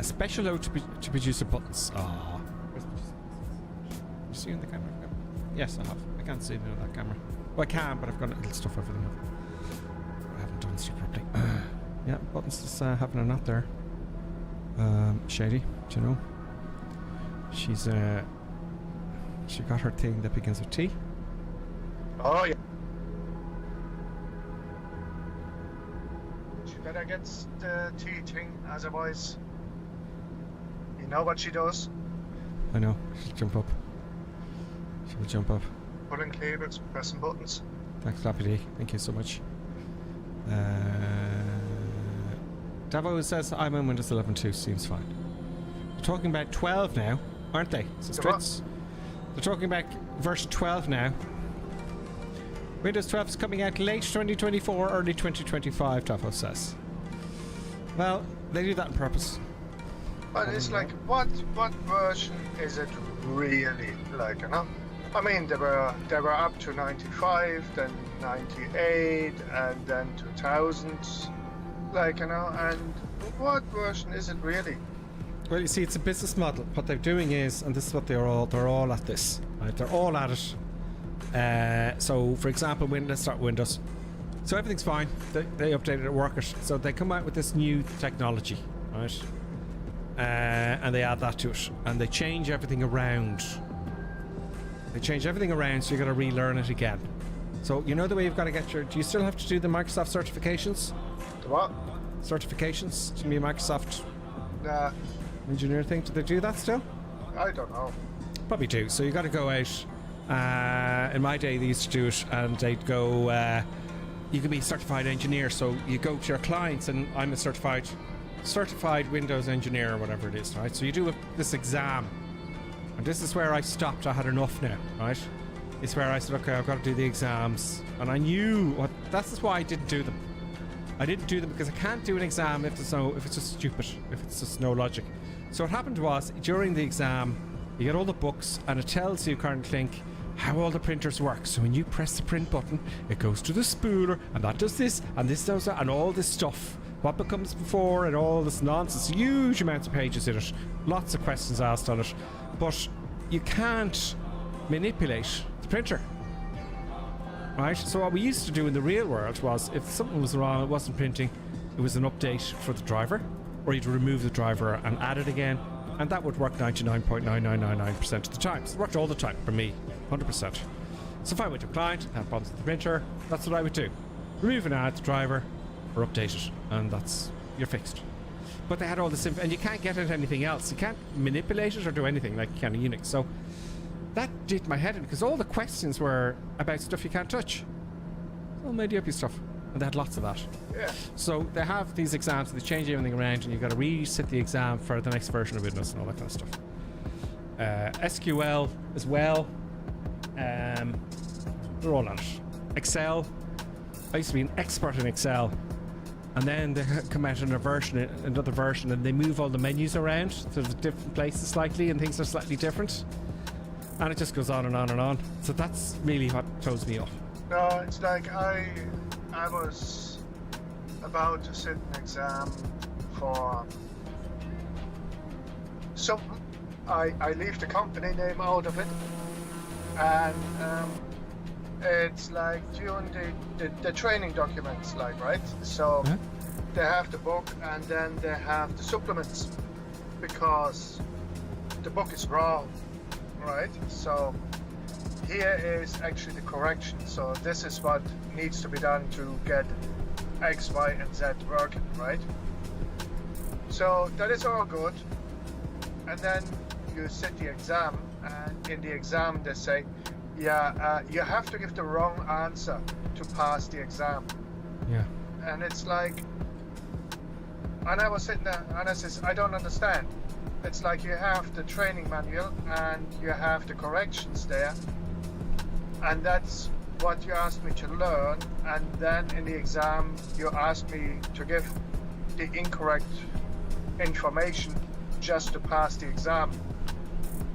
Special ode to producer buttons. Ah. You see in the camera? Yes, I have. I can't see it in that camera. Well, I can, but I've got a little stuff over them. I haven't done stuff properly. Yeah, buttons just having a nut there. Shady, do you know? She's she got her thing that begins with T. Oh yeah. She better get the T thing, otherwise, you know what she does? I know. She'll jump up. She will jump up. Pulling cables, pressing buttons. Thanks, Lappy D. Thank you so much. Davo says I'm on Windows 11 too. Seems fine. They're talking about 12 now, aren't they? So they're talking about version 12 now. Windows 12 is coming out late 2024, early 2025, Davo says. Well, they do that on purpose. But it's like, what version is it really, like, you know? I mean, they were up to 95, then 98, and then 2000, like, you know, and what version is it really? Well, you see, it's a business model. What they're doing is, and this is what they're all at this, right? They're all at it. So, for example, let's start Windows. So everything's fine. They updated it, work it. So they come out with this new technology, right? And they add that to it, and they change everything around. They change everything around, so you got to relearn it again. So you know the way you've got to get your. Do you still have to do the Microsoft certifications? The what? Certifications to be a Microsoft Nah. engineer thing. Do they do that still? I don't know. Probably do. So you got to go out In my day, they used to do it, and they'd go, you can be a certified engineer, so you go to your clients, and I'm a certified Windows engineer or whatever it is, right? So you do this exam, and this is where I stopped. I had enough now, right? It's where I said, okay, I've got to do the exams, and I knew what. That's why I didn't do them. I didn't do them because I can't do an exam if it's just stupid, if it's just no logic. So what happened was, during the exam, you get all the books, and it tells you, Karen Klink, how all the printers work. So when you press the print button, it goes to the spooler, and that does this, and this does that, and all this stuff. What becomes before, and all this nonsense. Huge amounts of pages in it. Lots of questions asked on it. But you can't manipulate the printer. Right? So what we used to do in the real world was, if something was wrong, it wasn't printing, it was an update for the driver, or you'd remove the driver and add it again, and that would work 99.9999% of the time. So it worked all the time for me, 100%. So if I went to a client, had problems with the printer, that's what I would do. Remove and add the driver, or update it, and you're fixed. But they had all this and you can't get at anything else. You can't manipulate it or do anything like you can in Unix. So that did my head in, because all the questions were about stuff you can't touch. All made-up stuff. And they had lots of that. Yeah. So they have these exams, they change everything around, and you've got to reset the exam for the next version of Windows and all that kind of stuff. SQL as well. They're all on it. Excel. I used to be an expert in Excel. And then they come out in another version, and they move all the menus around to the different places slightly, and things are slightly different. And it just goes on and on and on. So that's really what throws me off. No, it's like I was about to sit an exam for something. I leave the company name out of it, and it's like during the training documents, like, right? So they have the book, and then they have the supplements, because the book is wrong, right? So here is actually the correction. So this is what needs to be done to get X, Y, and Z working, right? So that is all good. And then you sit the exam, and in the exam they say, yeah, you have to give the wrong answer to pass the exam. Yeah. And it's like, and I was sitting there and I says, I don't understand. It's like you have the training manual and you have the corrections there, and that's what you asked me to learn, and then in the exam you asked me to give the incorrect information just to pass the exam.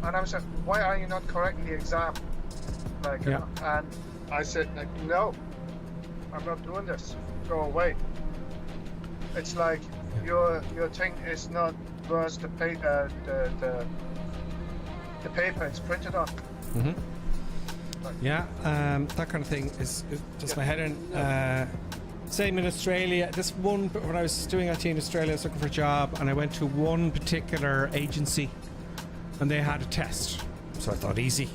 And I was like, why are you not correcting the exam? Like, yeah. And I said, like, no, I'm not doing this. Go away. It's like your thing is not worth the paper it's printed on. Mm-hmm. Like, yeah, that kind of thing is just my head in. Same in Australia. This one, when I was doing IT in Australia, I was looking for a job, and I went to one particular agency, and they had a test. So I thought, easy.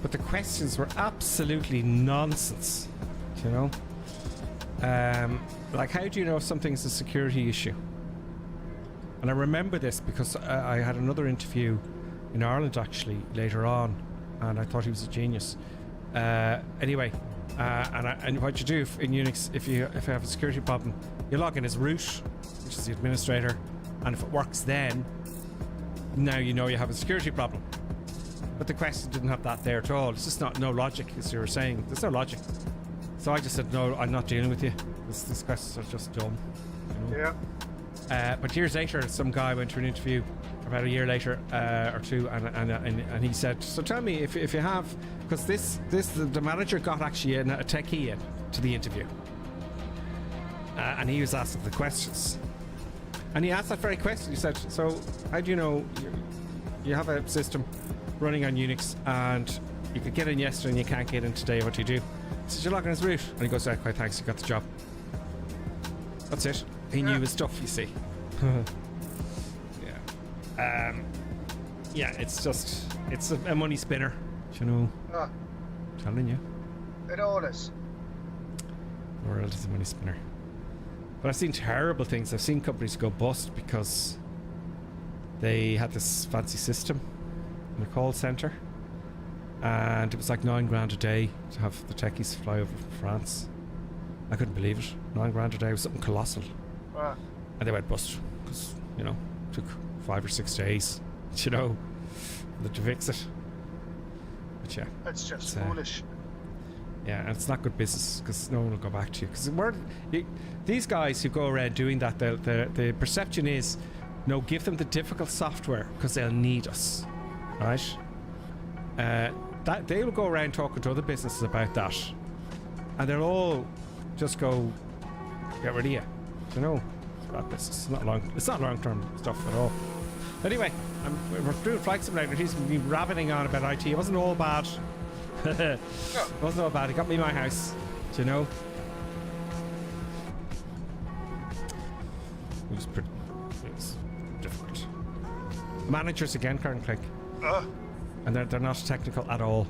But the questions were absolutely nonsense, you know? Like, how do you know if something's a security issue? And I remember this because I had another interview in Ireland, actually, later on, and I thought he was a genius. Anyway, and what you do in Unix, if you have a security problem, you log in as root, which is the administrator, and if it works then, now you know you have a security problem. But the question didn't have that there at all. It's just no logic, as you were saying. There's no logic. So I just said, no, I'm not dealing with you. These questions are just dumb. You know? yeah. But years later, some guy went to an interview about a year later or two, and he said, so tell me if you have, because the manager got actually a techie in to the interview, and he was asking the questions, and he asked that very question. He said, so how do you know you have a system running on Unix and you could get in yesterday and you can't get in today? What do you do? He says, you log in as root, and he goes, oh, quite thanks, you got the job. That's it. He knew his stuff, you see. Yeah. Yeah, it's a money spinner, you know. I'm telling you. It all is. The world is a money spinner. But I've seen terrible things. I've seen companies go bust because they had this fancy system in the call center, And it was like $9,000 a day to have the techies fly over from France. I couldn't believe it. $9,000 a day was something colossal. Wow. And they went bust because, you know, it took 5 or 6 days, you know, to fix it. But yeah. That's just foolish. Yeah, and it's not good business because no one will go back to you. Because these guys who go around doing that, the perception is, no, give them the difficult software because they'll need us, right? That they will go around talking to other businesses about that, and they'll all just go, get rid of you. You know, it's bad business. It's not long-term stuff at all. Anyway, we're doing Flight Simulator. He's been rabbiting on about IT. It wasn't all bad. It wasn't all bad. It got me my house. Do you know? It was difficult. Managers again, Karen Click. And they're not technical at all.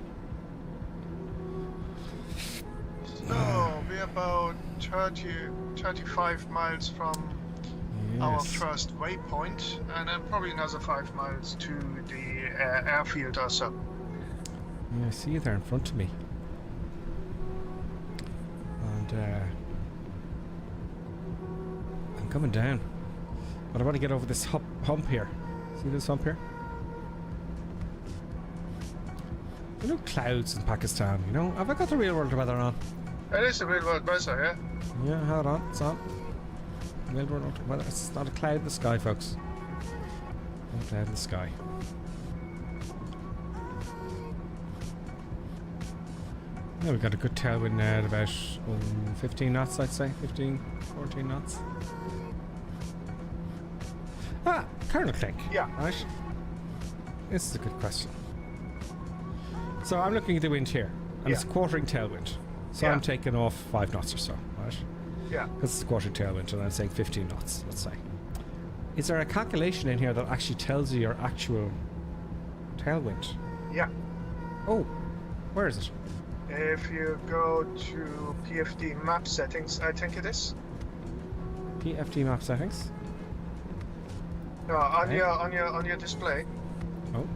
No, we're about 35 miles from our first waypoint, and then probably another 5 miles to the airfield or so. Yeah, I see you there in front of me. And I'm coming down. But I want to get over this hump here. See this hump here? You know, clouds in Pakistan, you know? Have I got the real world weather on? It is the real world weather, yeah? Yeah, hold on, it's on. Real world weather. It's not a cloud in the sky, folks. Not a cloud in the sky. Yeah, we've got a good tailwind now at about 15 knots, I'd say. 15, 14 knots. Colonel Clink. Yeah. Right. This is a good question. So I'm looking at the wind here, and it's quartering tailwind. So I'm taking off 5 knots or so, right? Yeah. Because it's a quartering tailwind, and I'm saying 15 knots, let's say. Is there a calculation in here that actually tells you your actual tailwind? Yeah. Oh, where is it? If you go to PFD map settings, I think it is. PFD map settings? No, on your display. Oh.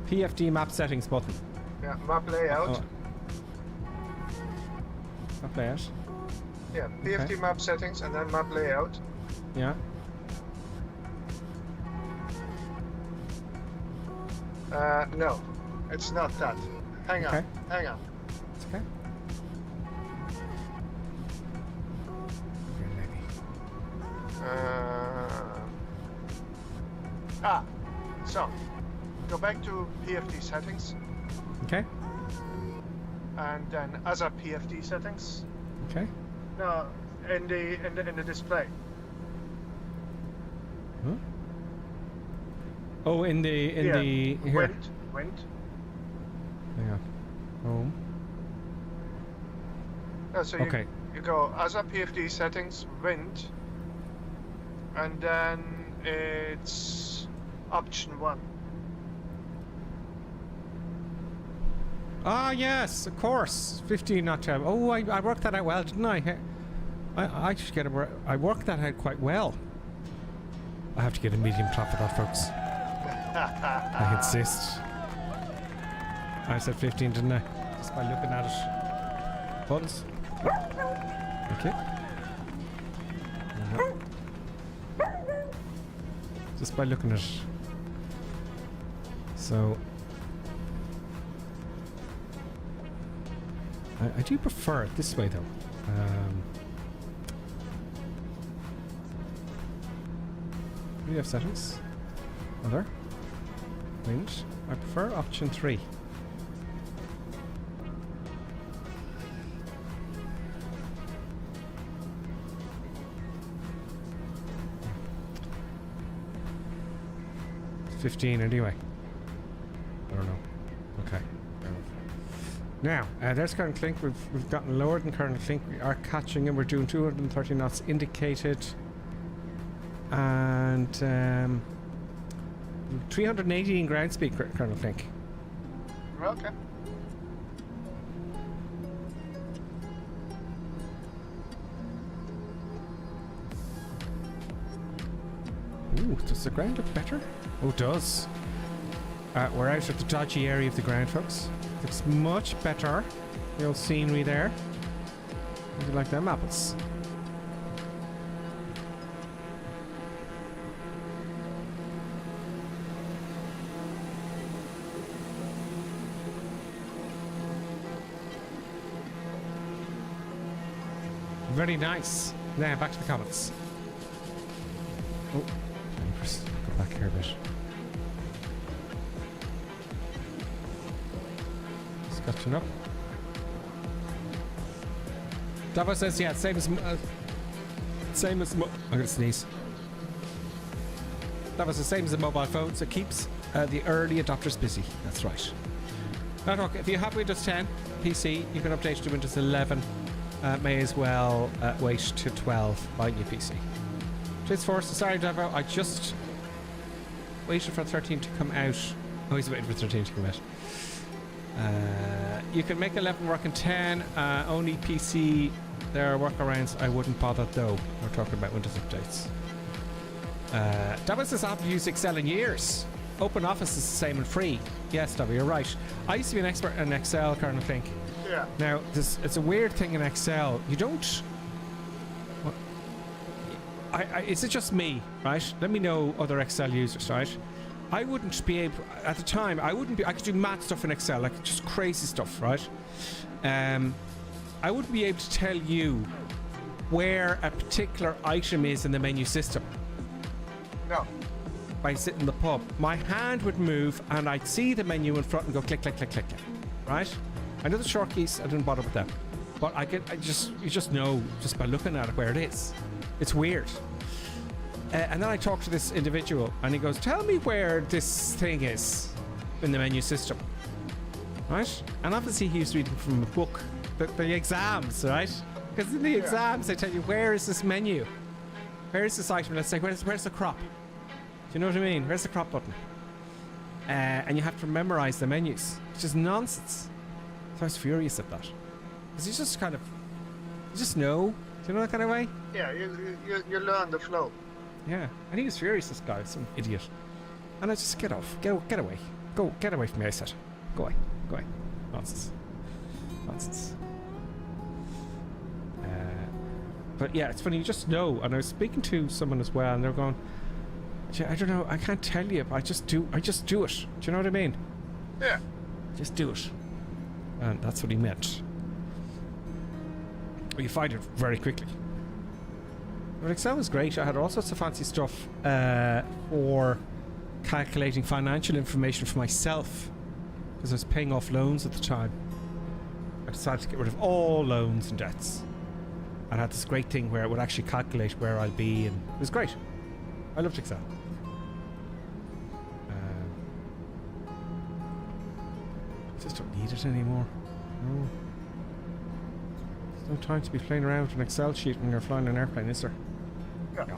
PFD map settings button. Yeah, map layout. Map layout. Yeah, PFD map settings and then map layout. Yeah. No, it's not that. Hang on. It's okay. So go back to PFD settings. Okay. And then other PFD settings. Okay. No, in the display. Huh? Oh, in the here. Wind. Yeah. Home. No, so you go other PFD settings, wind, and then it's option 1. Ah, yes, of course. 15 knot tail. Oh, I worked that out well, didn't I? I just get it. I worked that out quite well. I have to get a medium clap for that, folks. I insist. I said 15, didn't I? Just by looking at it. Buttons. Okay. Just by looking at it. So I do prefer it this way, though. We have settings. Other. Wind. I prefer option 3. It's 15 anyway. I don't know. Okay. Now, there's Current Clink. We've gotten lower than Current Clink. We are catching him. We're doing 230 knots indicated. And 318 ground speed, Colonel Clink. Okay. Ooh. Ooh, does the ground look better? Oh, it does. We're out of the dodgy area of the ground, folks. Looks much better. The old scenery there. How do you like them apples? Very nice. Now back to the comments. Oh, let me just go back here a bit. Catching up. Davo says, yeah, same as I'm gonna sneeze. That was the same as a mobile phone, so it keeps the early adopters busy. That's right. Now, look, if you have Windows 10 PC, you can update to Windows 11. May as well wait to 12 by your PC. James Force, sorry, Davo, I just waited for 13 to come out. Oh, he's waiting for 13 to come out. You can make 11 work in 10. Only PC. There are workarounds. I wouldn't bother though. We're talking about Windows updates. Davo says I haven't used Excel in years. Open Office is the same and free. Yes, Davo, you're right. I used to be an expert in Excel, Colonel Klink. Yeah. Now, it's a weird thing in Excel. You don't... is it just me, right? Let me know other Excel users, right? I wouldn't be able... At the time, I could do mad stuff in Excel, like just crazy stuff, right? I wouldn't be able to tell you where a particular item is in the menu system. No. By sitting in the pub. My hand would move and I'd see the menu in front and go click, click, click, click, click. Right? I know the short keys, I didn't bother with them. But you just know just by looking at it where it is. It's weird. And then I talked to this individual and he goes, tell me where this thing is in the menu system. Right? And obviously he was reading from a book, the exams, right? Because in the exams they tell you, where is this menu? Where is this item? Let's say, where's the crop? Do you know what I mean? Where's the crop button? And you have to memorize the menus, which is nonsense. So I was furious at that. Because you just know. Do you know that kind of way? Yeah, you learn the flow. Yeah, and he was furious, this guy, some idiot. And I just get off, get away. Get away from me, I said. Go away. Nonsense. But yeah, it's funny, you just know. And I was speaking to someone as well, and they're going, I don't know, I can't tell you, but I just do it. Do you know what I mean? Yeah. Just do it. And that's what he meant. But you find it very quickly. But Excel was great. I had all sorts of fancy stuff for calculating financial information for myself because I was paying off loans at the time. I decided to get rid of all loans and debts. And I had this great thing where it would actually calculate where I'll be, and it was great. I loved Excel. I just don't need it anymore. No. There's no time to be playing around with an Excel sheet when you're flying an airplane, is there? Yeah. No.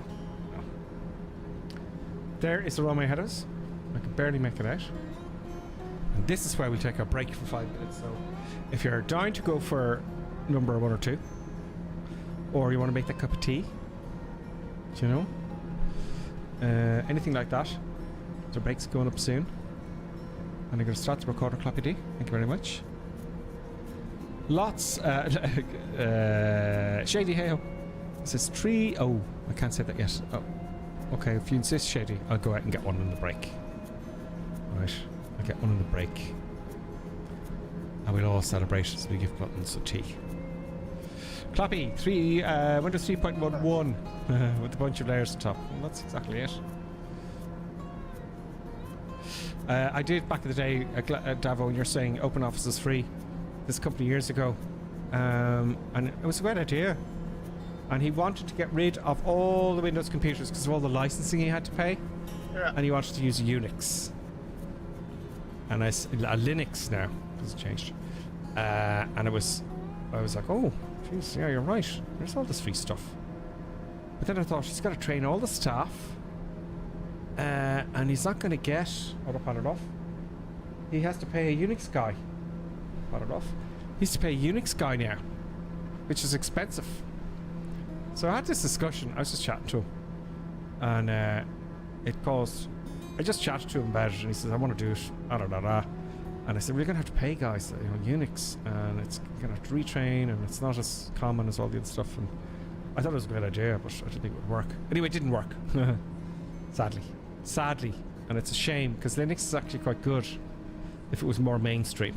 There is the runway ahead of us. I can barely make it out. And this is where we'll take our break for 5 minutes. So if you're down to go for number 1 or 2, or you want to make that cup of tea, do you know? Anything like that. The break's going up soon. And I'm going to start the recorder, Cloppy D. Thank you very much. Lots. Shady Hale says 3. Oh, I can't say that yet. Oh, okay. If you insist, Shady, I'll go out and get one in the break. Right, I'll get one in the break. And we'll all celebrate as we give buttons of tea. Cloppy, Windows 3.11 with a bunch of layers on top. Well, that's exactly it. I did back in the day, Davo, when you're saying Open Office is free, this a couple of years ago, and it was a great idea. And he wanted to get rid of all the Windows computers because of all the licensing he had to pay. Yeah. And he wanted to use a Unix. And a Linux now, because it changed. And I was like, oh, jeez, yeah, you're right. There's all this free stuff. But then I thought, he's got to train all the staff. And he's not going to get... Pan it off. He has to pay a Unix guy. Pan it off. He has to pay a Unix guy now, which is expensive. So I had this discussion. I was just chatting to him. And it caused. I just chatted to him about it, and he says, "I want to do it." And I said, "We're gonna have to pay guys, Unix, and it's gonna have to retrain, and it's not as common as all the other stuff." And I thought it was a good idea, but I didn't think it would work. Anyway, it didn't work. Sadly, and it's a shame because Linux is actually quite good if it was more mainstream.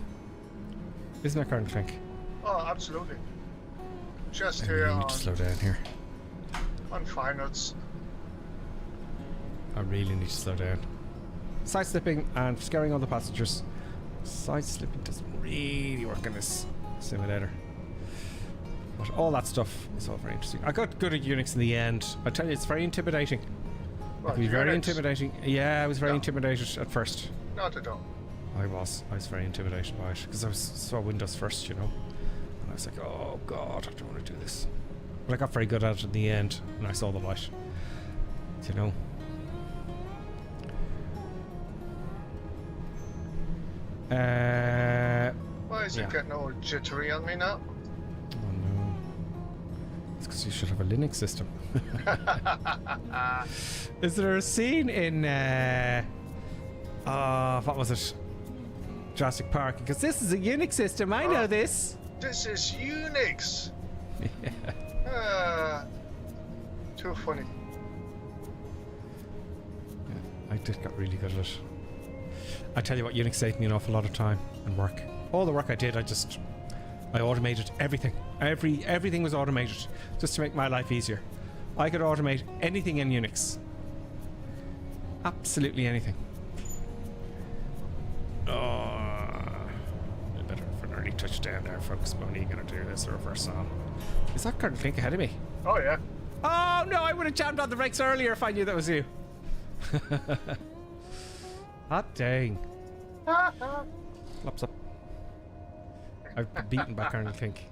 Isn't it, Karen Clink? Oh, absolutely. Just I here really need to slow down here. on finals. I really need to slow down. Side slipping and scaring all the passengers. Side slipping doesn't really work in this simulator. But all that stuff is all very interesting. I got good at Unix in the end. I tell you, it's very intimidating. It can be very intimidating. Yeah, I was very intimidated at first. Not at all. I was very intimidated by it because I saw Windows first, And I was like, oh god, I don't want to do this. But I got very good at it in the end, and I saw the light. Why is it getting all jittery on me now? Oh no. It's because you should have a Linux system. Is there a scene in what was it? Jurassic Park? Because this is a Unix system, I know this. This is Unix. Yeah. Too funny. Yeah, I got really good at it. I tell you what, Unix saved me an awful lot of time and work. All the work I did, I automated everything. Everything was automated just to make my life easier. I could automate anything in Unix. Absolutely anything. Oh, a bit of an early touchdown there, folks. But when are you going to do this reverse on? Is that Curtin Clink ahead of me? Oh, yeah. Oh, no, I would have jammed on the brakes earlier if I knew that was you. Hot dang. Flops up. I've been beaten by Curtin Clink.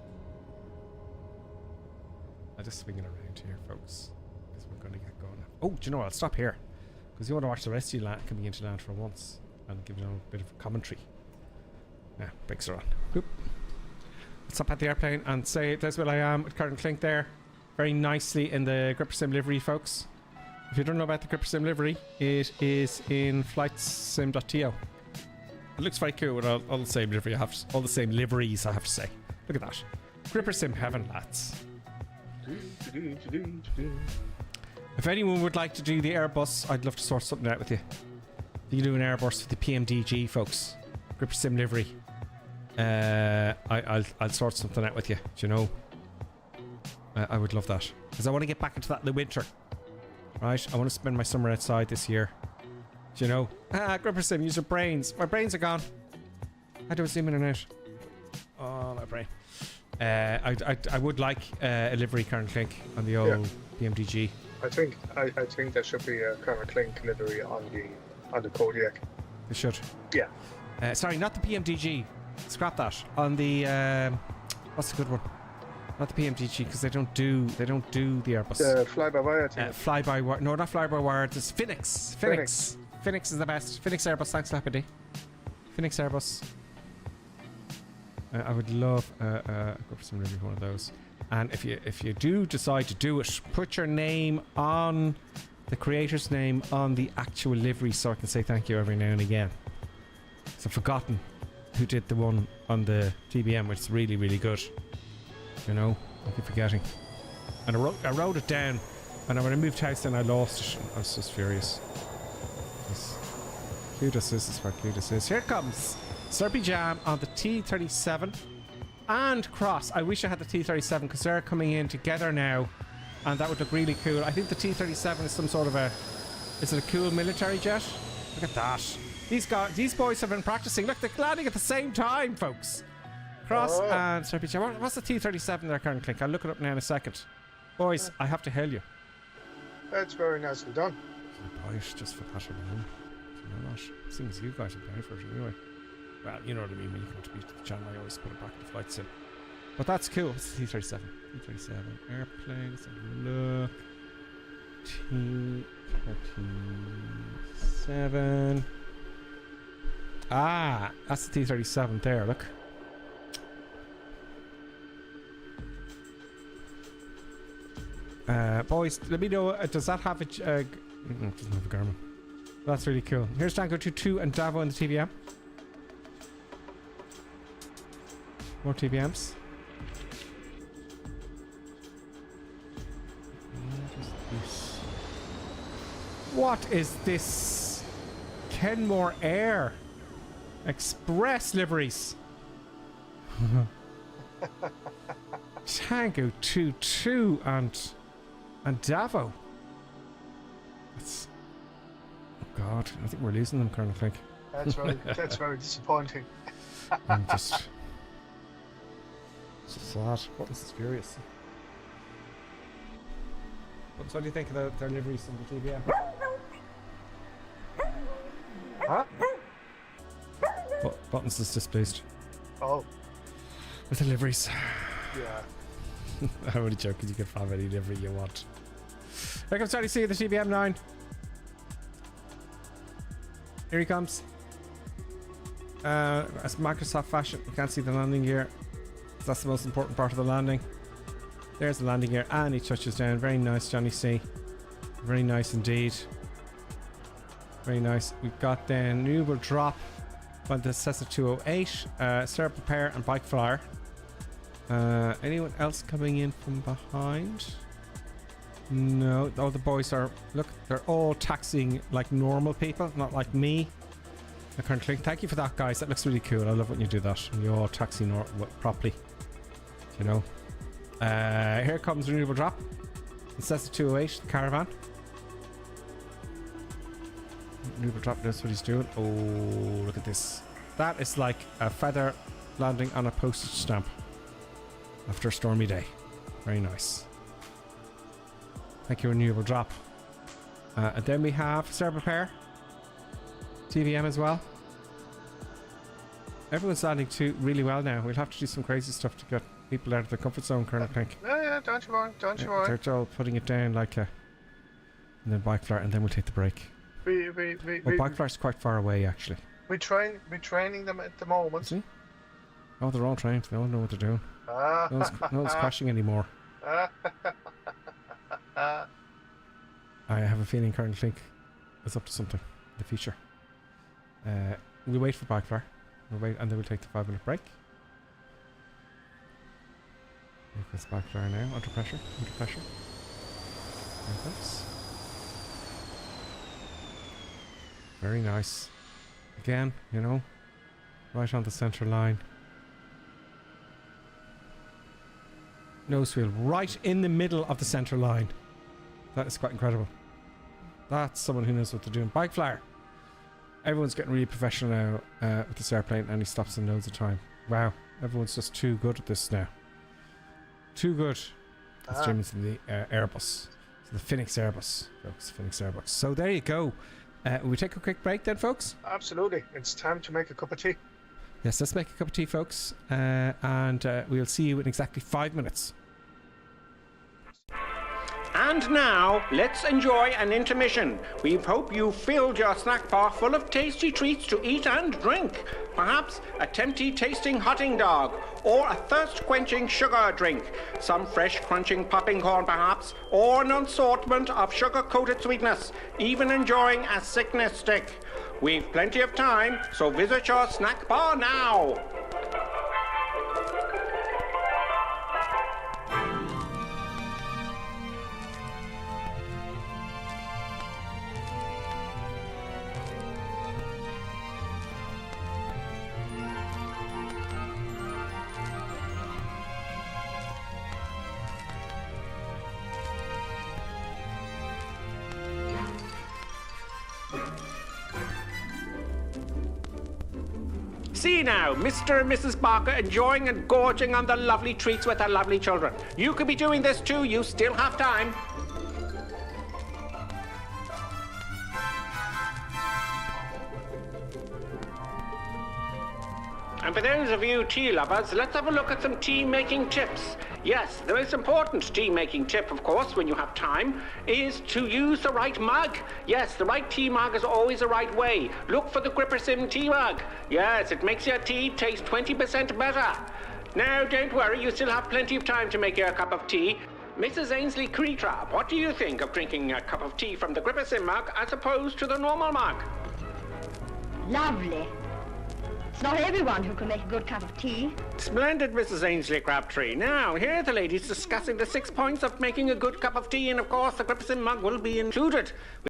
I'll just swing it around here, folks. Because we're going to get going. Oh, do you know what? I'll stop here. Because you want to watch the rest of you coming into land for once. And give you a bit of commentary. Yeah, brakes are on. Boop. Let's stop at the airplane and say there's where I am with Curtin Clink there. Very nicely in the Gripper Sim livery, folks. If you don't know about the Gripper Sim livery, it is in flightsim.to. It looks very cool with all the same livery all the same liveries, I have to say. Look at that. Gripper Sim heaven, lads. If anyone would like to do the Airbus, I'd love to sort something out with you. You can do an Airbus with the PMDG, folks. Gripper Sim livery. I'll sort something out with you. Do you know? I would love that because I want to get back into that in the winter. Right? I want to spend my summer outside this year. Do you know? Gripper Sim, use your brains. My brains are gone. How do I zoom in and out? Oh, my brain. I would like a livery Karen Clink on the old PMDG. I think there should be a Karen Clink livery on the Kodiak. It should. Yeah. Sorry, not the PMDG. Scrap that. On the what's the good one? Not the PMDG because they don't do the Airbus. The fly-by-wire thing. Fly-by-wire. No, not fly-by-wire. It's Phoenix. Phoenix is the best. Phoenix Airbus. Thanks, Lappity. Phoenix Airbus. I would love go for some really one of those. And if you do decide to do it, put your name on the creator's name on the actual livery so I can say thank you every now and again. So I've forgotten who did the one on the TBM, which is really, really good. You know, I keep forgetting. And I wrote it down, and when I moved house then I lost it. I was just furious. Kudos is where Kudos is. Here it comes. Slurpy Jam on the T37 and Cross. I wish I had the T37 because they're coming in together now, and that would look really cool. I think the T37 is some sort of is it a cool military jet? Look at that. These boys have been practicing. Look, they're landing at the same time, folks. Cross and Slurpy Jam. What's the T37 there, Karen Clink? I'll look it up now in a second. Boys, I have to hail you. That's very nicely done. I buy it just for that alone. You know what? Seems you guys are paying for it anyway. Well, you know what I mean. When you contribute to the channel, I always put it back to flight sim. But that's cool. It's the T37. T37 airplane. Let's have a look. T37. Ah, that's the T37 there. Look. Boys, let me know. Does that have It doesn't have a Garmin. That's really cool. Here's Tango 22 and Davo in the TBM. More TBMs. What is this? Kenmore Air Express liveries. Tango 22 and Davo. That's, oh God, I think we're losing them, Colonel Clink. That's very disappointing. I'm just so sad. Buttons is furious. Buttons, what do you think of their liveries in the TBM? Huh? Buttons is displeased. Oh. With the liveries. Yeah. I'm only joking, you can have any livery you want. Here comes Charlie C, the TBM 9. Here he comes. As Microsoft fashion, you can't see the landing gear. That's the most important part of the landing. There's the landing gear, and he touches down. Very nice, Johnny C. Very nice indeed. Very nice. We've got then renewable drop by the Cessna 208, Sarah Prepare and Bike Flyer. Anyone else coming in from behind? No, all the boys are, look, they're all taxiing like normal people, not like me. Currently, thank you for that, guys. That looks really cool. I love when you do that. And you all taxi properly. You know. Here comes renewable drop. It says the 208, the caravan. Renewable drop knows what he's doing. Oh, look at this. That is like a feather landing on a postage stamp after a stormy day. Very nice. Thank you, renewable drop. And then we have Sarah Prepare. TVM as well. Everyone's landing too really well now. We'll have to do some crazy stuff to get people out of their comfort zone, Colonel Pink. Yeah, don't you worry, don't you worry. They're all putting it down like a... And then bike flyer, and then we'll take the break. Bike flyer's quite far away, actually. We're training them at the moment. Is he? Oh, they're all trained. They all know what they're doing. No one's crashing anymore. I have a feeling Colonel Pink is up to something in the future. We'll wait for bike flyer. We'll wait, and then we'll take the 5-minute break. Here goes bike flyer now, under pressure. There it goes. Very nice. Again, you know, right on the centre line. Nose wheel right in the middle of the centre line. That is quite incredible. That's someone who knows what they're doing. Bike flyer. Everyone's getting really professional now with this airplane, and he stops in loads of time. Wow, everyone's just too good at this now. Too good. That's Jimmy's in the Airbus. So the Phoenix Airbus, folks. Phoenix Airbus. So there you go. Will we take a quick break then, folks? Absolutely. It's time to make a cup of tea. Yes, let's make a cup of tea, folks. And we'll see you in exactly 5 minutes. And now, let's enjoy an intermission. We hope you filled your snack bar full of tasty treats to eat and drink. Perhaps a tempting tasting hotting dog, or a thirst-quenching sugar drink. Some fresh crunching popping corn perhaps, or an assortment of sugar-coated sweetness. Even enjoying a sickness stick. We've plenty of time, so visit your snack bar now. See now, Mr. and Mrs. Barker enjoying and gorging on the lovely treats with their lovely children. You could be doing this too, you still have time. And for those of you tea lovers, let's have a look at some tea-making tips. Yes, the most important tea-making tip, of course, when you have time, is to use the right mug. Yes, the right tea mug is always the right way. Look for the Grippersim tea mug. Yes, it makes your tea taste 20% better. Now, don't worry, you still have plenty of time to make your cup of tea. Mrs. Ainsley Creetrap, what do you think of drinking a cup of tea from the Gripperson mug as opposed to the normal mug? Lovely. It's not everyone who can make a good cup of tea. Splendid, Mrs. Ainsley Crabtree. Now, here are the ladies discussing the 6 points of making a good cup of tea, and of course the Gripperson mug will be included.